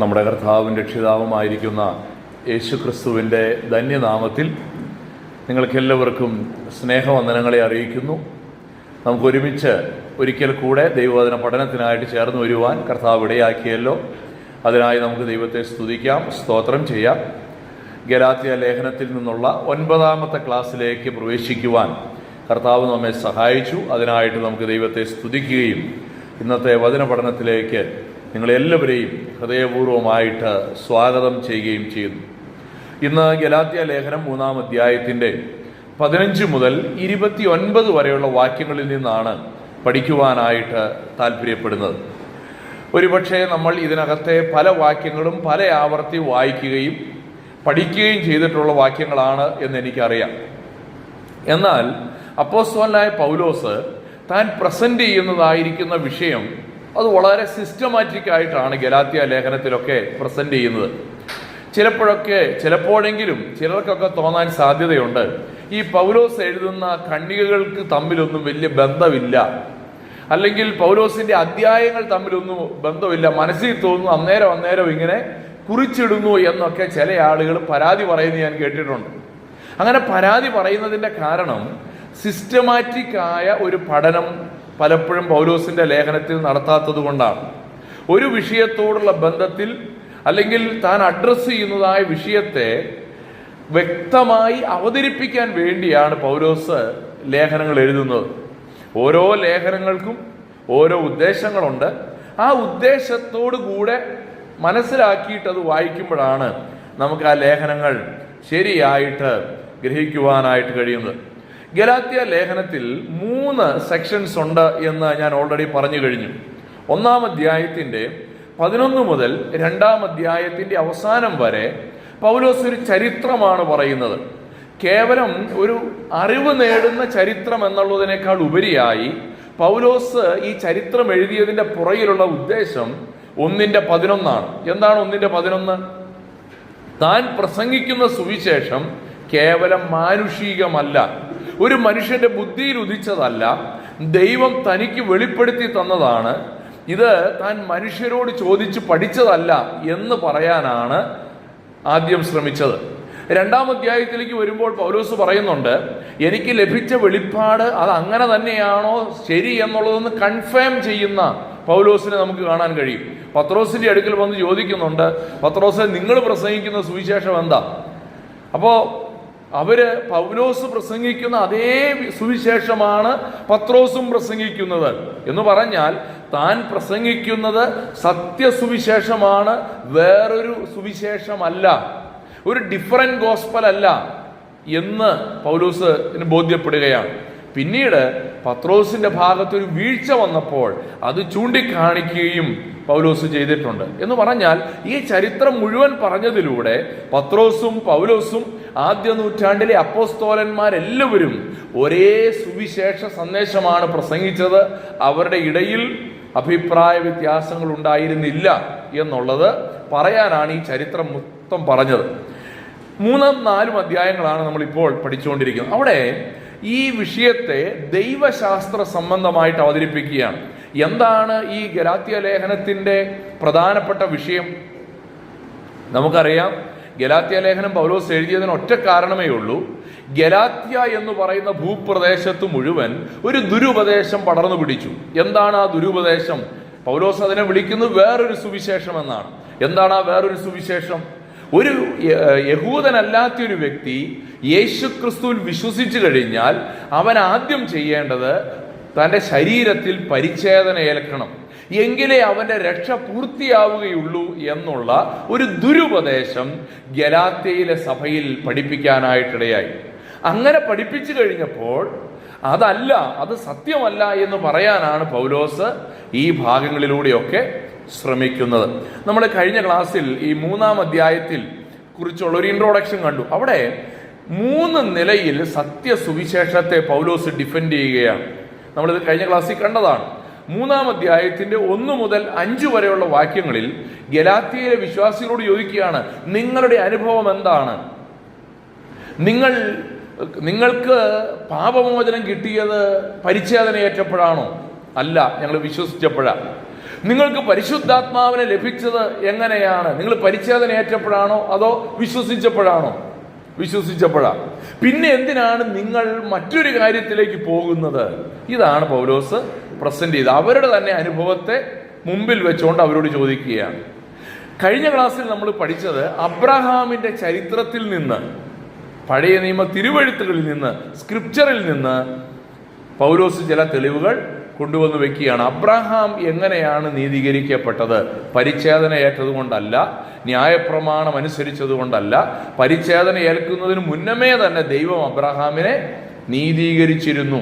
നമ്മുടെ കർത്താവും രക്ഷിതാവുമായിരിക്കുന്ന യേശുക്രിസ്തുവിൻ്റെ ധന്യനാമത്തിൽ നിങ്ങൾക്കെല്ലാവർക്കും സ്നേഹവന്ദനങ്ങളെ അറിയിക്കുന്നു. നമുക്കൊരുമിച്ച് ഒരിക്കൽ കൂടെ ദൈവവചന പഠനത്തിനായിട്ട് ചേർന്ന് വരുവാൻ കർത്താവ് ഇടയാക്കിയല്ലോ. അതിനായി നമുക്ക് ദൈവത്തെ സ്തുതിക്കാം, സ്തോത്രം ചെയ്യാം. ഗലാത്യ ലേഖനത്തിൽ നിന്നുള്ള 9-ാമത്തെ ക്ലാസ്സിലേക്ക് പ്രവേശിക്കുവാൻ കർത്താവ് നമ്മെ സഹായിച്ചു. അതിനായിട്ട് നമുക്ക് ദൈവത്തെ സ്തുതിക്കുകയും ഇന്നത്തെ വചന പഠനത്തിലേക്ക് നിങ്ങളെല്ലാവരെയും ഹൃദയപൂർവ്വമായിട്ട് സ്വാഗതം ചെയ്യുകയും ചെയ്യുന്നു. ഇന്ന് ഗലാത്യ ലേഖനം 3-ാം അധ്യായത്തിൻ്റെ 15 മുതൽ 29 വരെയുള്ള വാക്യങ്ങളിൽ നിന്നാണ് പഠിക്കുവാനായിട്ട് താല്പര്യപ്പെടുന്നത്. ഒരുപക്ഷെ നമ്മൾ ഇതിനകത്തെ പല വാക്യങ്ങളും പല ആവർത്തി വായിക്കുകയും പഠിക്കുകയും ചെയ്തിട്ടുള്ള വാക്യങ്ങളാണ് എന്നെനിക്കറിയാം. എന്നാൽ അപ്പോസ്തലനായ പൗലോസ് താൻ പ്രസന്റ് ചെയ്യുന്നതായിരിക്കുന്ന വിഷയം അത് വളരെ സിസ്റ്റമാറ്റിക് ആയിട്ടാണ് ഗലാത്യ ലേഖനത്തിലൊക്കെ പ്രസന്റ് ചെയ്യുന്നത്. ചിലപ്പോഴെങ്കിലും ചിലർക്കൊക്കെ തോന്നാൻ സാധ്യതയുണ്ട്, ഈ പൗലോസ് എഴുതുന്ന ഖണ്ഡികകൾക്ക് തമ്മിലൊന്നും വലിയ ബന്ധമില്ല, അല്ലെങ്കിൽ പൗലോസിന്റെ അധ്യായങ്ങൾ തമ്മിലൊന്നും ബന്ധമില്ല, മനസ്സിൽ തോന്നുന്നു അന്നേരം ഇങ്ങനെ കുറിച്ചിടുന്നു എന്നൊക്കെ ചില ആളുകൾ പരാതി പറയുന്നത് ഞാൻ കേട്ടിട്ടുണ്ട്. അങ്ങനെ പരാതി പറയുന്നതിൻ്റെ കാരണം സിസ്റ്റമാറ്റിക് ആയ ഒരു പഠനം പലപ്പോഴും പൗലോസിന്റെ ലേഖനത്തിൽ നടത്താത്തത് കൊണ്ടാണ്. ഒരു വിഷയത്തോടുള്ള ബന്ധത്തിൽ അല്ലെങ്കിൽ താൻ അഡ്രസ്സ് ചെയ്യുന്നതായ വിഷയത്തെ വ്യക്തമായി അവതരിപ്പിക്കാൻ വേണ്ടിയാണ് പൗലോസ് ലേഖനങ്ങൾ എഴുതുന്നത്. ഓരോ ലേഖനങ്ങൾക്കും ഓരോ ഉദ്ദേശങ്ങളുണ്ട്. ആ ഉദ്ദേശത്തോടു കൂടെ മനസ്സിലാക്കിയിട്ട് അത് വായിക്കുമ്പോഴാണ് നമുക്ക് ആ ലേഖനങ്ങൾ ശരിയായിട്ട് ഗ്രഹിക്കുവാനായിട്ട് കഴിയുന്നത്. ഗലാത്യ ലേഖനത്തിൽ 3 സെക്ഷൻസ് ഉണ്ട് എന്ന് ഞാൻ ഓൾറെഡി പറഞ്ഞു കഴിഞ്ഞു. 1-ാം അധ്യായത്തിൻ്റെ 11 മുതൽ 2-ാം അധ്യായത്തിൻ്റെ അവസാനം വരെ പൗലോസ് ഒരു ചരിത്രമാണ് പറയുന്നത്. കേവലം ഒരു അറിവ് നേടുന്ന ചരിത്രം എന്നുള്ളതിനേക്കാൾ ഉപരിയായി പൗലോസ് ഈ ചരിത്രം എഴുതിയതിൻ്റെ പുറകിലുള്ള ഉദ്ദേശം 1:11. എന്താണ് 1:11? താൻ പ്രസംഗിക്കുന്ന സുവിശേഷം കേവലം മാനുഷികമല്ല, ഒരു മനുഷ്യന്റെ ബുദ്ധിയിൽ ഉദിച്ചതല്ല, ദൈവം തനിക്ക് വെളിപ്പെടുത്തി തന്നതാണ്, ഇത് താൻ മനുഷ്യരോട് ചോദിച്ച് പഠിച്ചതല്ല എന്ന് പറയാനാണ് ആദ്യം ശ്രമിച്ചത്. 2-ാം അധ്യായത്തിലേക്ക് വരുമ്പോൾ പൗലോസ് പറയുന്നുണ്ട്, എനിക്ക് ലഭിച്ച വെളിപ്പാട് അത് അങ്ങനെ തന്നെയാണോ ശരി എന്നുള്ളതൊന്ന് കൺഫേം ചെയ്യുന്ന പൗലോസിനെ നമുക്ക് കാണാൻ കഴിയും. പത്രോസിന്റെ അടുക്കൽ വന്ന് ചോദിക്കുന്നുണ്ട്, പത്രോസെ, നിങ്ങൾ പ്രസംഗിക്കുന്ന സുവിശേഷം എന്താ? അപ്പോൾ പൗലോസ് പ്രസംഗിക്കുന്ന അതേ സുവിശേഷമാണ് പത്രോസും പ്രസംഗിക്കുന്നത് എന്ന് പറഞ്ഞാൽ താൻ പ്രസംഗിക്കുന്നത് സത്യസുവിശേഷമാണ്, വേറൊരു സുവിശേഷമല്ല, ഒരു ഡിഫറൻറ്റ് ഗോസ്പൽ അല്ല എന്ന് പൗലോസിന് ബോധ്യപ്പെടുകയാണ്. പിന്നീട് പത്രോസിന്റെ ഭാഗത്തൊരു വീഴ്ച വന്നപ്പോൾ അത് ചൂണ്ടിക്കാണിക്കുകയും പൗലോസ് ചെയ്തിട്ടുണ്ട്. എന്ന് പറഞ്ഞാൽ ഈ ചരിത്രം മുഴുവൻ പറഞ്ഞതിലൂടെ പത്രോസും പൗലോസും ആദ്യ നൂറ്റാണ്ടിലെ അപ്പോസ്തോലന്മാരെല്ലാവരും ഒരേ സുവിശേഷ സന്ദേശമാണ് പ്രസംഗിച്ചത്. അവരുടെ ഇടയിൽ അഭിപ്രായ വ്യത്യാസങ്ങൾ ഉണ്ടായിരുന്നില്ല എന്നുള്ളത് പറയാനാണ് ഈ ചരിത്രം മൊത്തം പറഞ്ഞത്. 3-ും 4-ും അധ്യായങ്ങളാണ് നമ്മളിപ്പോൾ പഠിച്ചുകൊണ്ടിരിക്കുന്നത്. അവിടെ ഈ വിഷയത്തെ ദൈവശാസ്ത്ര സംബന്ധമായിട്ട് അവതരിപ്പിക്കുകയാണ്. എന്താണ് ഈ ഗലാത്യ ലേഖനത്തിൻ്റെ പ്രധാനപ്പെട്ട വിഷയം? നമുക്കറിയാം, ഗലാത്യ ലേഖനം പൗലോസ് എഴുതിയതിന് ഒറ്റ കാരണമേ ഉള്ളൂ. ഗലാത്യ എന്ന് പറയുന്ന ഭൂപ്രദേശത്ത് മുഴുവൻ ഒരു ദുരുപദേശം പടർന്നു പിടിച്ചു. എന്താണ് ആ ദുരുപദേശം? പൗലോസ് അതിനെ വിളിക്കുന്നത് വേറൊരു സുവിശേഷം എന്നാണ്. എന്താണ് ആ വേറൊരു സുവിശേഷം? ഒരു യഹൂദനല്ലാത്തൊരു വ്യക്തി യേശുക്രിസ്തുവിൽ വിശ്വസിച്ചു കഴിഞ്ഞാൽ അവൻ ആദ്യം ചെയ്യേണ്ടത് തൻ്റെ ശരീരത്തിൽ പരിച്ഛേദന ഏൽക്കണം, എങ്കിലേ അവൻ്റെ രക്ഷ പൂർത്തിയാവുകയുള്ളൂ എന്നുള്ള ഒരു ദുരുപദേശം ഗലാത്യയിലെ സഭയിൽ പഠിപ്പിക്കാനായിട്ടിടയായി. അങ്ങനെ പഠിപ്പിച്ചു കഴിഞ്ഞപ്പോൾ അത് സത്യമല്ല എന്ന് പറയാനാണ് പൗലോസ് ഈ ഭാഗങ്ങളിലൂടെയൊക്കെ ശ്രമിക്കുന്നത്. നമ്മൾ കഴിഞ്ഞ ക്ലാസ്സിൽ ഈ 3-ാം അധ്യായത്തിൽ കുറിച്ചുള്ള ഒരു ഇൻട്രോഡക്ഷൻ കണ്ടു. അവിടെ 3 നിലയിൽ സത്യസുവിശേഷത്തെ പൗലോസ് ഡിഫെൻഡ് ചെയ്യുകയാണ്. നമ്മളിത് കഴിഞ്ഞ ക്ലാസ്സിൽ കണ്ടതാണ്. 3-ാം അധ്യായത്തിന്റെ 1 മുതൽ 5 വരെയുള്ള വാക്യങ്ങളിൽ ഗലാത്യയിലെ വിശ്വാസികളോട് ചോദിക്കുകയാണ്, നിങ്ങളുടെ അനുഭവം എന്താണ്? നിങ്ങൾക്ക് പാപമോചനം കിട്ടിയത് പരിച്ഛേദന ഏറ്റപ്പോഴാണോ? അല്ല, ഞങ്ങൾ വിശ്വസിച്ചപ്പോഴാണ്. നിങ്ങൾക്ക് പരിശുദ്ധാത്മാവിനെ ലഭിച്ചത് എങ്ങനെയാണ്? നിങ്ങൾ പരിച്ഛേദന ഏറ്റപ്പോഴാണോ അതോ വിശ്വസിച്ചപ്പോഴാണോ? വിശ്വസിച്ചപ്പോഴാണ്. പിന്നെ എന്തിനാണ് നിങ്ങൾ മറ്റൊരു കാര്യത്തിലേക്ക് പോകുന്നത്? ഇതാണ് പൗലോസ് പ്രസന്റ് ചെയ്ത് അവരുടെ തന്നെ അനുഭവത്തെ മുമ്പിൽ വെച്ചുകൊണ്ട് അവരോട് ചോദിക്കുകയാണ്. കഴിഞ്ഞ ക്ലാസ്സിൽ നമ്മൾ പഠിച്ചത് അബ്രഹാമിന്റെ ചരിത്രത്തിൽ നിന്ന്, പഴയ നിയമ തിരുവെഴുത്തുകളിൽ നിന്ന്, സ്ക്രിപ്ചറിൽ നിന്ന് പൗലോസ് ചില തെളിവുകൾ കൊണ്ടുവന്ന് വെക്കുകയാണ്. അബ്രഹാം എങ്ങനെയാണ് നീതീകരിക്കപ്പെട്ടത്? പരിച്ഛേദന ഏറ്റതുകൊണ്ടല്ല, ന്യായപ്രമാണം അനുസരിച്ചതുകൊണ്ടല്ല, പരിച്ഛേദന ഏൽക്കുന്നതിന് മുന്നമേ തന്നെ ദൈവം അബ്രഹാമിനെ നീതീകരിച്ചിരുന്നു.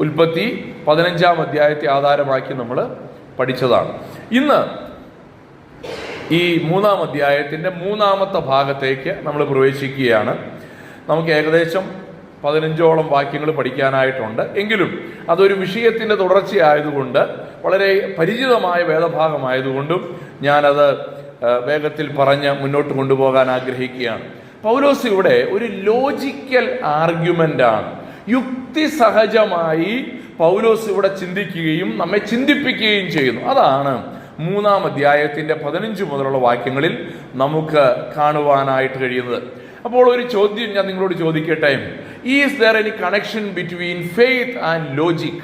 ഉൽപ്പത്തി 15-ാം അധ്യായത്തെ ആധാരമാക്കി നമ്മൾ പഠിച്ചതാണ്. ഇന്ന് ഈ 3-ാം അധ്യായത്തിൻ്റെ 3-ാമത്തെ ഭാഗത്തേക്ക് നമ്മൾ പ്രവേശിക്കുകയാണ്. നമുക്ക് ഏകദേശം 15ഓളം വാക്യങ്ങൾ പഠിക്കാനായിട്ടുണ്ട്. എങ്കിലും അതൊരു വിഷയത്തിൻ്റെ തുടർച്ചയായതുകൊണ്ട്, വളരെ പരിചിതമായ വേദഭാഗമായതുകൊണ്ടും ഞാനത് വേഗത്തിൽ പറഞ്ഞ് മുന്നോട്ട് കൊണ്ടുപോകാൻ ആഗ്രഹിക്കുകയാണ്. പൗലോസ് ഇവിടെ ഒരു ലോജിക്കൽ ആർഗ്യുമെൻ്റാണ്, യുക്തിസഹജമായി പൗലോസ് ഇവിടെ ചിന്തിക്കുകയും നമ്മെ ചിന്തിപ്പിക്കുകയും ചെയ്യുന്നു. അതാണ് 3-ാം അധ്യായത്തിൻ്റെ 15 മുതലുള്ള വാക്യങ്ങളിൽ നമുക്ക് കാണുവാനായിട്ട് കഴിയുന്നത്. അപ്പോൾ ഒരു ചോദ്യം ഞാൻ നിങ്ങളോട് ചോദിക്കട്ടെ. Is there any connection between faith and logic?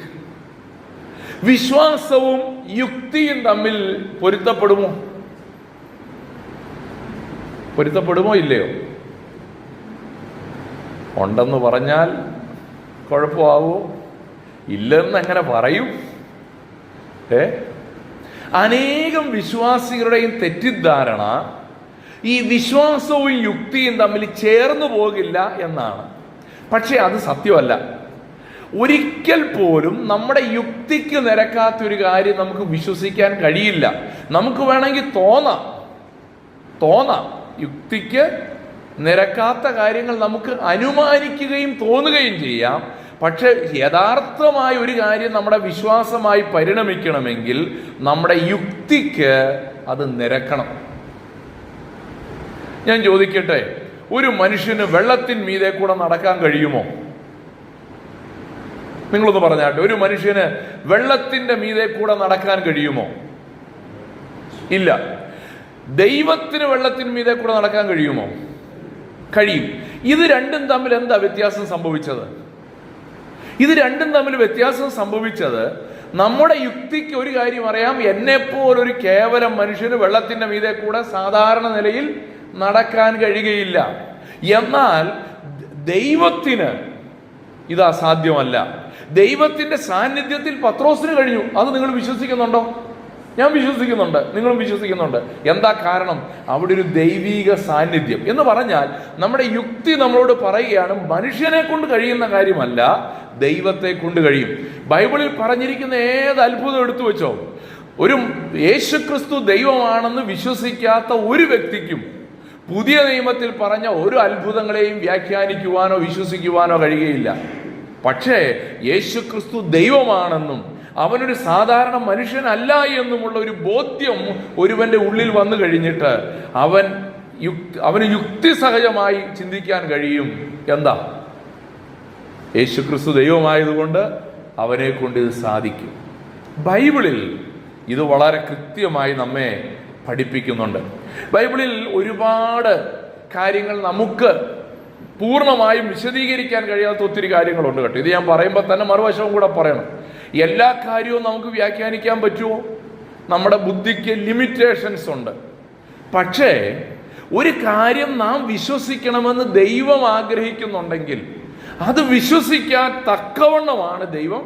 വിശ്വാസവും യുക്തിയും തമ്മിൽ പൊരുത്തപ്പെടുമോ? പൊരുത്തപ്പെടുമോ ഇല്ലയോ? ഉണ്ടെന്ന് പറഞ്ഞാൽ കുഴപ്പമാവോ? ഇല്ലെന്ന് എങ്ങനെ പറയും? അനേകം വിശ്വാസികളുടെയും തെറ്റിദ്ധാരണ ഈ വിശ്വാസവും യുക്തിയും തമ്മിൽ ചേർന്നു പോകില്ല എന്നാണ്. പക്ഷേ അത് സത്യമല്ല. ഒരിക്കൽ പോലും നമ്മുടെ യുക്തിക്ക് നിരക്കാത്തൊരു കാര്യം നമുക്ക് വിശ്വസിക്കാൻ കഴിയില്ല. നമുക്ക് വേണമെങ്കിൽ തോന്നാം യുക്തിക്ക് നിരക്കാത്ത കാര്യങ്ങൾ നമുക്ക് അനുമാനിക്കുകയും തോന്നുകയും ചെയ്യാം. പക്ഷെ യഥാർത്ഥമായ ഒരു കാര്യം നമ്മുടെ വിശ്വാസമായി പരിണമിക്കണമെങ്കിൽ നമ്മുടെ യുക്തിക്ക് അത് നിരക്കണം. ഞാൻ ചോദിക്കട്ടെ, ഒരു മനുഷ്യന് വെള്ളത്തിൻ മീതെ കൂടെ നടക്കാൻ കഴിയുമോ? നിങ്ങളൊന്ന് പറഞ്ഞാട്ടെ, ഒരു മനുഷ്യന് വെള്ളത്തിന്റെ മീതെ കൂടെ നടക്കാൻ കഴിയുമോ? ഇല്ല. ദൈവത്തിന് വെള്ളത്തിന് മീതെ കൂടെ നടക്കാൻ കഴിയുമോ? കഴിയും. ഇത് രണ്ടും തമ്മിൽ എന്താ വ്യത്യാസം സംഭവിച്ചത്? ഇത് രണ്ടും തമ്മിൽ വ്യത്യാസം സംഭവിച്ചത് നമ്മുടെ യുക്തിക്ക് ഒരു കാര്യം അറിയാം, എന്നെപ്പോലൊരു കേവലം മനുഷ്യന് വെള്ളത്തിന്റെ മീതെ കൂടെ സാധാരണ നിലയിൽ നടക്കാൻ കഴിയുകയില്ല. എന്നാൽ ദൈവത്തിന് ഇത് അസാധ്യമല്ല. ദൈവത്തിന്റെ സാന്നിധ്യത്തിൽ പത്രോസിന് കഴിഞ്ഞു. അത് നിങ്ങൾ വിശ്വസിക്കുന്നുണ്ടോ? ഞാൻ വിശ്വസിക്കുന്നുണ്ട്, നിങ്ങളും വിശ്വസിക്കുന്നുണ്ട്. എന്താ കാരണം? അവിടെ ഒരു ദൈവീക സാന്നിധ്യം എന്ന് പറഞ്ഞാൽ നമ്മുടെ യുക്തി നമ്മളോട് പറയുകയാണ് മനുഷ്യനെ കൊണ്ട് കഴിയുന്ന കാര്യമല്ല, ദൈവത്തെ കൊണ്ട് കഴിയും. ബൈബിളിൽ പറഞ്ഞിരിക്കുന്ന ഏത് അത്ഭുതം എടുത്തു വെച്ചോ, ഒരു യേശുക്രിസ്തു ദൈവമാണെന്ന് വിശ്വസിക്കാത്ത ഒരു വ്യക്തിക്കും പുതിയ നിയമത്തിൽ പറഞ്ഞ ഒരു അത്ഭുതങ്ങളെയും വ്യാഖ്യാനിക്കുവാനോ വിശ്വസിക്കുവാനോ കഴിയുകയില്ല. പക്ഷേ യേശുക്രിസ്തു ദൈവമാണെന്നും അവനൊരു സാധാരണ മനുഷ്യനല്ല എന്നുമുള്ള ഒരു ബോധ്യം ഒരുവന്റെ ഉള്ളിൽ വന്നു കഴിഞ്ഞിട്ട് അവന് യുക്തിസഹജമായി ചിന്തിക്കാൻ കഴിയും. എന്താ? യേശുക്രിസ്തു ദൈവമായതുകൊണ്ട് അവനെ കൊണ്ട് ഇത് സാധിക്കും. ബൈബിളിൽ ഇത് വളരെ കൃത്യമായി നമ്മെ പഠിപ്പിക്കുന്നുണ്ട്. ബൈബിളിൽ ഒരുപാട് കാര്യങ്ങൾ നമുക്ക് പൂർണ്ണമായും വിശദീകരിക്കാൻ കഴിയാത്ത ഒത്തിരി കാര്യങ്ങളുണ്ട് കേട്ടോ. ഇത് ഞാൻ പറയുമ്പോൾ തന്നെ മറുവശവും കൂടെ പറയണം. എല്ലാ കാര്യവും നമുക്ക് വ്യാഖ്യാനിക്കാൻ പറ്റുമോ? നമ്മുടെ ബുദ്ധിക്ക് ലിമിറ്റേഷൻസ് ഉണ്ട്. പക്ഷേ ഒരു കാര്യം നാം വിശ്വസിക്കണമെന്ന് ദൈവം ആഗ്രഹിക്കുന്നുണ്ടെങ്കിൽ അത് വിശ്വസിക്കാൻ തക്കവണ്ണമാണ് ദൈവം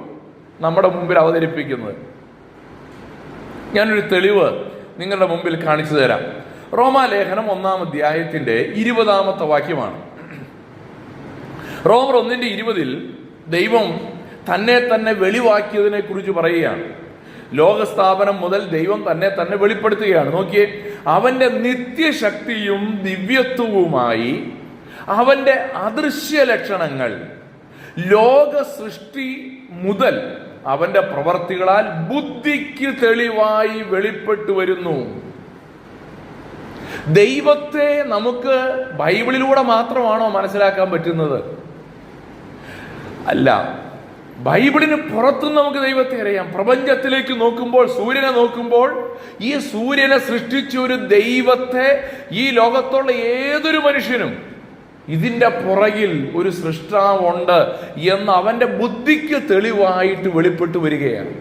നമ്മുടെ മുമ്പിൽ അവതരിപ്പിക്കുന്നത്. ഞാനൊരു തെളിവ് നിങ്ങളുടെ മുമ്പിൽ കാണിച്ചു തരാം. റോമാലേഖനം 1-ാം അധ്യായത്തിന്റെ 20-ാമത്തെ വാക്യമാണ്. റോമർ 1:20 ദൈവം തന്നെ തന്നെ വെളിവാക്കിയതിനെ കുറിച്ച് പറയുകയാണ്. ലോകസ്ഥാപനം മുതൽ ദൈവം തന്നെ വെളിപ്പെടുത്തുകയാണ്. നോക്കിയേ, അവന്റെ നിത്യശക്തിയും ദിവ്യത്വവുമായി അവന്റെ അദൃശ്യ ലക്ഷണങ്ങൾ ലോക സൃഷ്ടി മുതൽ അവന്റെ പ്രവർത്തികളാൽ ബുദ്ധിക്ക് തെളിവായി വെളിപ്പെട്ടു വരുന്നു. ദൈവത്തെ നമുക്ക് ബൈബിളിലൂടെ മാത്രമാണോ മനസ്സിലാക്കാൻ പറ്റുന്നത്? അല്ല. ബൈബിളിന് പുറത്തും നമുക്ക് ദൈവത്തെ അറിയാം. പ്രപഞ്ചത്തിലേക്ക് നോക്കുമ്പോൾ, സൂര്യനെ നോക്കുമ്പോൾ, ഈ സൂര്യനെ സൃഷ്ടിച്ച ഒരു ദൈവത്തെ ഈ ലോകത്തുള്ള ഏതൊരു മനുഷ്യനും ഇതിൻ്റെ പുറകിൽ ഒരു സൃഷ്ടാവുണ്ട് എന്ന് അവന്റെ ബുദ്ധിക്ക് തെളിവായിട്ട് വെളിപ്പെട്ടു വരികയാണ്.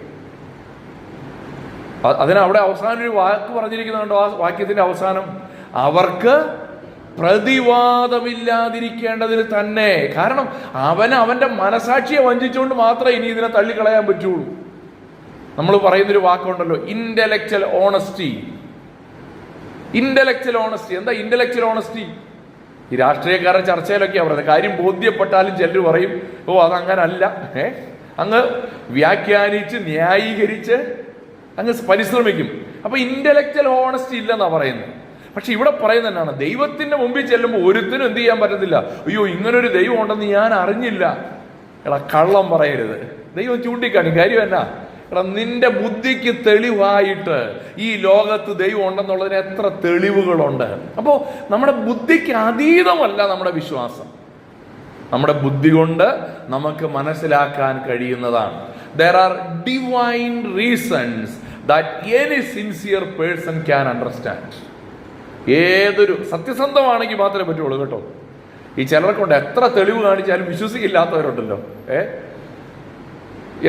അതിനവിടെ അവസാനം ഒരു വാക്ക് പറഞ്ഞിരിക്കുന്നുണ്ടോ? ആ വാക്യത്തിന്റെ അവസാനം, അവർക്ക് പ്രതിവാദമില്ലാതിരിക്കേണ്ടതിന് തന്നെ. കാരണം അവന്റെ മനസാക്ഷിയെ വഞ്ചിച്ചുകൊണ്ട് മാത്രമേ ഇനി ഇതിനെ തള്ളിക്കളയാൻ പറ്റുള്ളൂ. നമ്മൾ പറയുന്നൊരു വാക്കുണ്ടല്ലോ, ഇന്റലക്ച്വൽ ഓണസ്റ്റി. ഇന്റലക്ച്വൽ ഓണസ്റ്റി എന്താ? ഇന്റലക്ച്വൽ ഓണസ്റ്റി ഈ രാഷ്ട്രീയക്കാരുടെ ചർച്ചയിലൊക്കെയാണ് പറയുന്നത്. കാര്യം ബോധ്യപ്പെട്ടാലും ചിലർ പറയും, ഓ അതങ്ങനല്ല, അങ്ങ് വ്യാഖ്യാനിച്ച് ന്യായീകരിച്ച് അങ്ങ് പരിശ്രമിക്കും. അപ്പൊ ഇന്റലക്ച്വൽ ഓണസ്റ്റി ഇല്ലെന്നാ പറയുന്നത്. പക്ഷെ ഇവിടെ പറയുന്നത് എന്നാണ്? ദൈവത്തിന്റെ മുമ്പിൽ ചെല്ലുമ്പോൾ ഒരുത്തിനും എന്ത് ചെയ്യാൻ പറ്റത്തില്ല. അയ്യോ ഇങ്ങനൊരു ദൈവം ഉണ്ടെന്ന് ഞാൻ അറിഞ്ഞില്ല. എടാ കള്ളം പറയരുത്. ദൈവം ചൂണ്ടിക്കാണി. കാര്യം എന്നാ? എടാ നിന്റെ ബുദ്ധിക്ക് തെളിവായിട്ട് ഈ ലോകത്ത് ദൈവം ഉണ്ടെന്നുള്ളതിന് എത്ര തെളിവുകളുണ്ട്. അപ്പോൾ നമ്മുടെ ബുദ്ധിക്ക് അതീതമല്ല നമ്മുടെ വിശ്വാസം. നമ്മുടെ ബുദ്ധി കൊണ്ട് നമുക്ക് മനസ്സിലാക്കാൻ കഴിയുന്നതാണ്. There are divine reasons that any sincere person can understand. ഏതൊരു സത്യസന്ധമാണെങ്കിൽ മാത്രമേ പറ്റുള്ളൂ കേട്ടോ. ഈ ചിലർക്കുണ്ട് എത്ര തെളിവ് കാണിച്ചാലും വിശ്വസിക്കില്ലാത്തവരുണ്ടല്ലോ.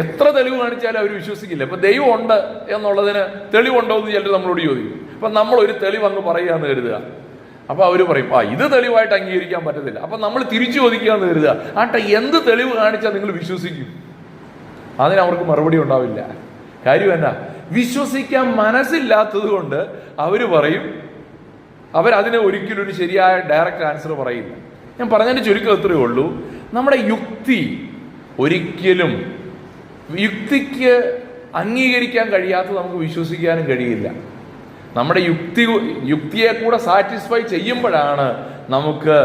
എത്ര തെളിവ് കാണിച്ചാലും അവർ വിശ്വസിക്കില്ല. ഇപ്പൊ ദൈവം ഉണ്ട് എന്നുള്ളതിന് തെളിവുണ്ടോ എന്ന് ചിലർ നമ്മളോട് ചോദിക്കും. അപ്പൊ നമ്മൾ ഒരു തെളിവ് അങ്ങ് പറയുകയെന്ന് കരുതുക. അപ്പൊ അവര് പറയും, ഇത് തെളിവായിട്ട് അംഗീകരിക്കാൻ പറ്റത്തില്ല. അപ്പൊ നമ്മൾ തിരിച്ചു ചോദിക്കുകയെന്ന് കരുതുക, എന്ത് തെളിവ് കാണിച്ചാൽ നിങ്ങൾ വിശ്വസിക്കും? അതിനവർക്ക് മറുപടി ഉണ്ടാവില്ല. കാര്യം എന്നാ? വിശ്വസിക്കാൻ മനസ്സില്ലാത്തത് കൊണ്ട് അവര് പറയും, അവരതിനെ ഒരിക്കലും ഒരു ശരിയായ ഡയറക്റ്റ് ആൻസർ പറയില്ല. ഞാൻ പറഞ്ഞതിന്റെ ചുരുക്കം എത്രയേ ഉള്ളൂ, നമ്മുടെ യുക്തിക്ക് അംഗീകരിക്കാൻ കഴിയാത്ത നമുക്ക് വിശ്വസിക്കാനും കഴിയില്ല. നമ്മുടെ യുക്തിയെ കൂടെ സാറ്റിസ്ഫൈ ചെയ്യുമ്പോഴാണ് നമുക്ക്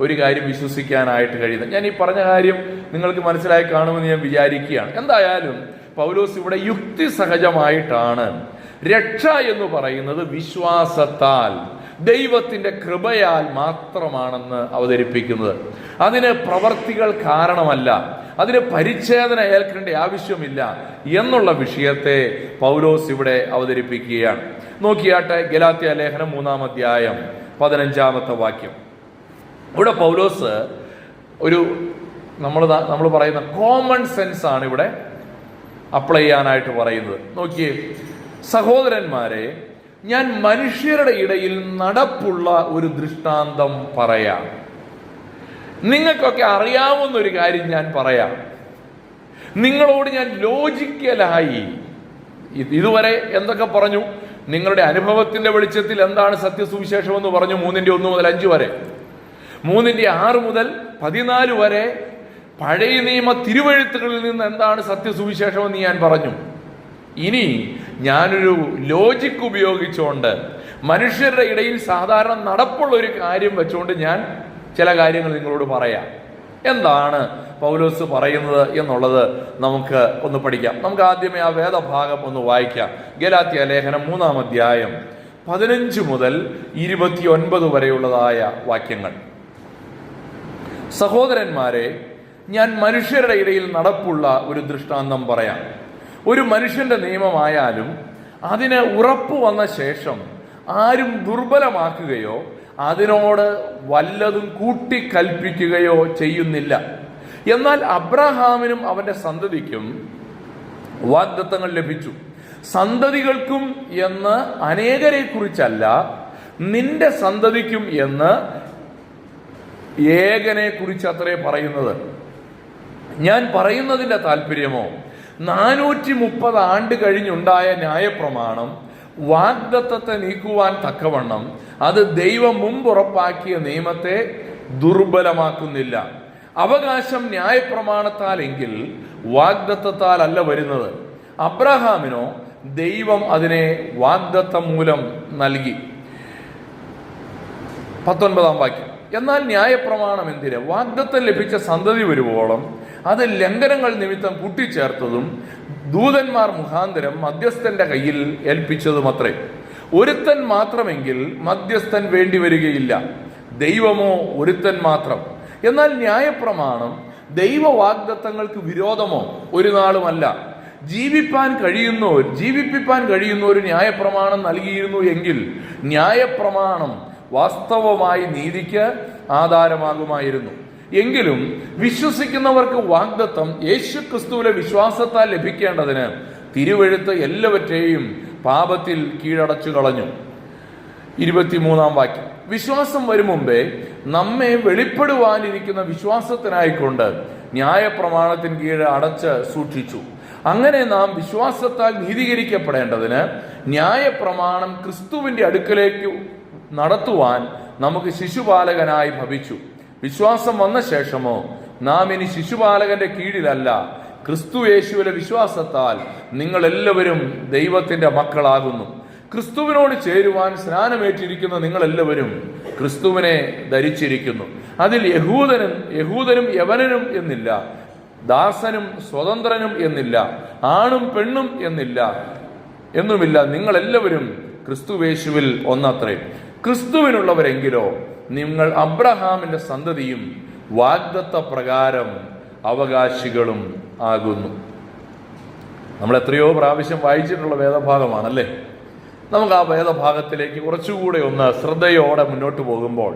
ഒരു കാര്യം വിശ്വസിക്കാനായിട്ട് കഴിയുന്നത്. ഞാൻ ഈ പറഞ്ഞ കാര്യം നിങ്ങൾക്ക് മനസ്സിലായി കാണുമെന്ന് ഞാൻ വിചാരിക്കുകയാണ്. എന്തായാലും പൗലോസ് ഇവിടെ യുക്തിസഹജമായിട്ടാണ് രക്ഷ എന്ന് പറയുന്നത് വിശ്വാസത്താൽ, ദൈവത്തിന്റെ കൃപയാൽ മാത്രമാണെന്ന് അവതരിപ്പിക്കുന്നത്. അതിന് പ്രവർത്തികൾ കാരണമല്ല, അതിന് പരിച്ഛേദന ഏൽക്കേണ്ട ആവശ്യമില്ല എന്നുള്ള വിഷയത്തെ പൗലോസ് ഇവിടെ അവതരിപ്പിക്കുകയാണ്. നോക്കിയാട്ടെ, ഗലാത്യ ലേഖനം 3-ാം അധ്യായം 15-ാമത്തെ വാക്യം. ഇവിടെ പൗലോസ് ഒരു നമ്മൾ പറയുന്ന കോമൺ സെൻസ് ആണ് ഇവിടെ അപ്ലൈ ചെയ്യാനായിട്ട് പറയുന്നത്. നോക്കിയേ, സഹോദരന്മാരെ, ഞാൻ മനുഷ്യരുടെ ഇടയിൽ നടപ്പുള്ള ഒരു ദൃഷ്ടാന്തം പറയാം. നിങ്ങൾക്കൊക്കെ അറിയാവുന്ന ഒരു കാര്യം ഞാൻ പറയാം. നിങ്ങളോട് ഞാൻ ലോജിക്കലായി ഇതുവരെ എന്തൊക്കെ പറഞ്ഞു? നിങ്ങളുടെ അനുഭവത്തിന്റെ വെളിച്ചത്തിൽ എന്താണ് സത്യസുവിശേഷം എന്ന് പറഞ്ഞു. 3:1 മുതൽ 5 വരെ, 3:6 മുതൽ 14 വരെ പഴയ നിയമ തിരുവെഴുത്തുകളിൽ നിന്ന് എന്താണ് സത്യസുവിശേഷം എന്ന് ഞാൻ പറഞ്ഞു. ഇനി ഞാനൊരു ലോജിക്ക് ഉപയോഗിച്ചുകൊണ്ട് മനുഷ്യരുടെ ഇടയിൽ സാധാരണ നടപ്പുള്ള ഒരു കാര്യം വെച്ചുകൊണ്ട് ഞാൻ ചില കാര്യങ്ങൾ നിങ്ങളോട് പറയാം. എന്താണ് പൗലോസ് പറയുന്നത് എന്നുള്ളത് നമുക്ക് ഒന്ന് പഠിക്കാം. നമുക്ക് ആദ്യമേ ആ വേദഭാഗം ഒന്ന് വായിക്കാം. ഗലാത്യ ലേഖനം 3-ാം അധ്യായം 15 മുതൽ 29 വരെയുള്ളതായ വാക്യങ്ങൾ. സഹോദരന്മാരെ, ഞാൻ മനുഷ്യരുടെ ഇടയിൽ നടപ്പുള്ള ഒരു ദൃഷ്ടാന്തം പറയാം. ഒരു മനുഷ്യന്റെ നിയമമായാലും അതിന് ഉറപ്പ് വന്ന ശേഷം ആരും ദുർബലമാക്കുകയോ അതിനോട് വല്ലതും കൂട്ടിക്കൽപ്പിക്കുകയോ ചെയ്യുന്നില്ല. എന്നാൽ അബ്രഹാമിനും അവന്റെ സന്തതിക്കും വാഗ്ദത്തങ്ങൾ ലഭിച്ചു. സന്തതികൾക്കും എന്ന് അനേകരെ കുറിച്ചല്ല, നിന്റെ സന്തതിക്കും എന്ന് ഏകനെ കുറിച്ചത്രേ പറയുന്നത്. ഞാൻ പറയുന്നതിന്റെ താല്പര്യമോ 430 ആണ്ട് കഴിഞ്ഞുണ്ടായ ന്യായപ്രമാണം വാഗ്ദത്തത്തെ നീക്കുവാൻ തക്കവണ്ണം അത് ദൈവം മുമ്പുറപ്പാക്കിയ നിയമത്തെ ദുർബലമാക്കുന്നില്ല. അവകാശം ന്യായപ്രമാണത്താൽ എങ്കിൽ വാഗ്ദത്തത്താൽ അല്ല വരുന്നത്. അബ്രഹാമിനോ ദൈവം അതിനെ വാഗ്ദത്തം മൂലം നൽകി. 19-ാം വാക്യം. എന്നാൽ ന്യായപ്രമാണം എന്തിന്? വാഗ്ദത്തം ലഭിച്ച സന്തതി വരുവോളം അത് ലംഘനങ്ങൾ നിമിത്തം കൂട്ടിച്ചേർത്തതും ദൂതന്മാർ മുഖാന്തരം മധ്യസ്ഥന്റെ കയ്യിൽ ഏൽപ്പിച്ചതുമത്രേ. ഒരുത്തൻ മാത്രമെങ്കിൽ മധ്യസ്ഥൻ വേണ്ടി വരികയില്ല, ദൈവമോ ഒരുത്തൻ മാത്രം. എന്നാൽ ന്യായപ്രമാണം ദൈവവാഗ്ദത്തങ്ങൾക്ക് വിരോധമോ ഒരു നാളുമല്ല. ജീവിപ്പിക്കാൻ കഴിയുന്ന ഒരു ന്യായപ്രമാണം നൽകിയിരുന്നു എങ്കിൽ ന്യായപ്രമാണം വാസ്തവമായി നീതിക്ക് ആധാരമാകുമായിരുന്നു. എങ്കിലും വിശ്വസിക്കുന്നവർക്ക് വാഗ്ദത്തം യേശു ക്രിസ്തുവിലെ വിശ്വാസത്താൽ ലഭിക്കേണ്ടതിന് തിരുവെഴുത്ത് എല്ലാവற்றைയും പാപത്തിൽ കീഴടച്ചു കളഞ്ഞു. 23-ാം വാക്യം, വിശ്വാസം വരും മുമ്പേ നമ്മെ വെളിപ്പെടുവാനിരിക്കുന്ന വിശ്വാസത്തിനായിക്കൊണ്ട് ന്യായപ്രമാണത്തിന് കീഴ് അടച്ച് സൂക്ഷിച്ചു. അങ്ങനെ നാം വിശ്വാസത്താൽ നീതീകരിക്കപ്പെടേണ്ടതിന് ന്യായപ്രമാണം ക്രിസ്തുവിന്റെ അടുക്കലേക്ക് നടത്തുവാൻ നമുക്ക് ശിശുപാലകനായി ഭവിച്ചു. വിശ്വാസം വന്ന ശേഷമോ നാം ഇനി ശിശുപാലകന്റെ കീഴിലല്ല, ക്രിസ്തു യേശുവിലെ വിശ്വാസത്താൽ നിങ്ങൾ എല്ലാവരും ദൈവത്തിന്റെ മക്കളാകുന്നു. ക്രിസ്തുവിനോട് ചേരുവാൻ സ്നാനമേറ്റിരിക്കുന്ന നിങ്ങളെല്ലാവരും ക്രിസ്തുവിനെ ധരിച്ചിരിക്കുന്നു. അതിൽ യഹൂദനും യവനനും എന്നില്ല, ദാസനും സ്വതന്ത്രനും എന്നില്ല, ആണും പെണ്ണും എന്നുമില്ല, നിങ്ങളെല്ലാവരും ക്രിസ്തുവേശുവിൽ ഒന്നത്രേ. ക്രിസ്തുവിനുള്ളവരെങ്കിലോ നിങ്ങൾ അബ്രഹാമിന്റെ സന്തതിയും വാഗ്ദത്ത പ്രകാരം അവകാശികളും ആകുന്നു. നമ്മൾ എത്രയോ പ്രാവശ്യം വായിച്ചിട്ടുള്ള വേദഭാഗമാണല്ലേ. നമുക്ക് ആ വേദഭാഗത്തിലേക്ക് കുറച്ചുകൂടെ ഒന്ന് ശ്രദ്ധയോടെ മുന്നോട്ട് പോകുമ്പോൾ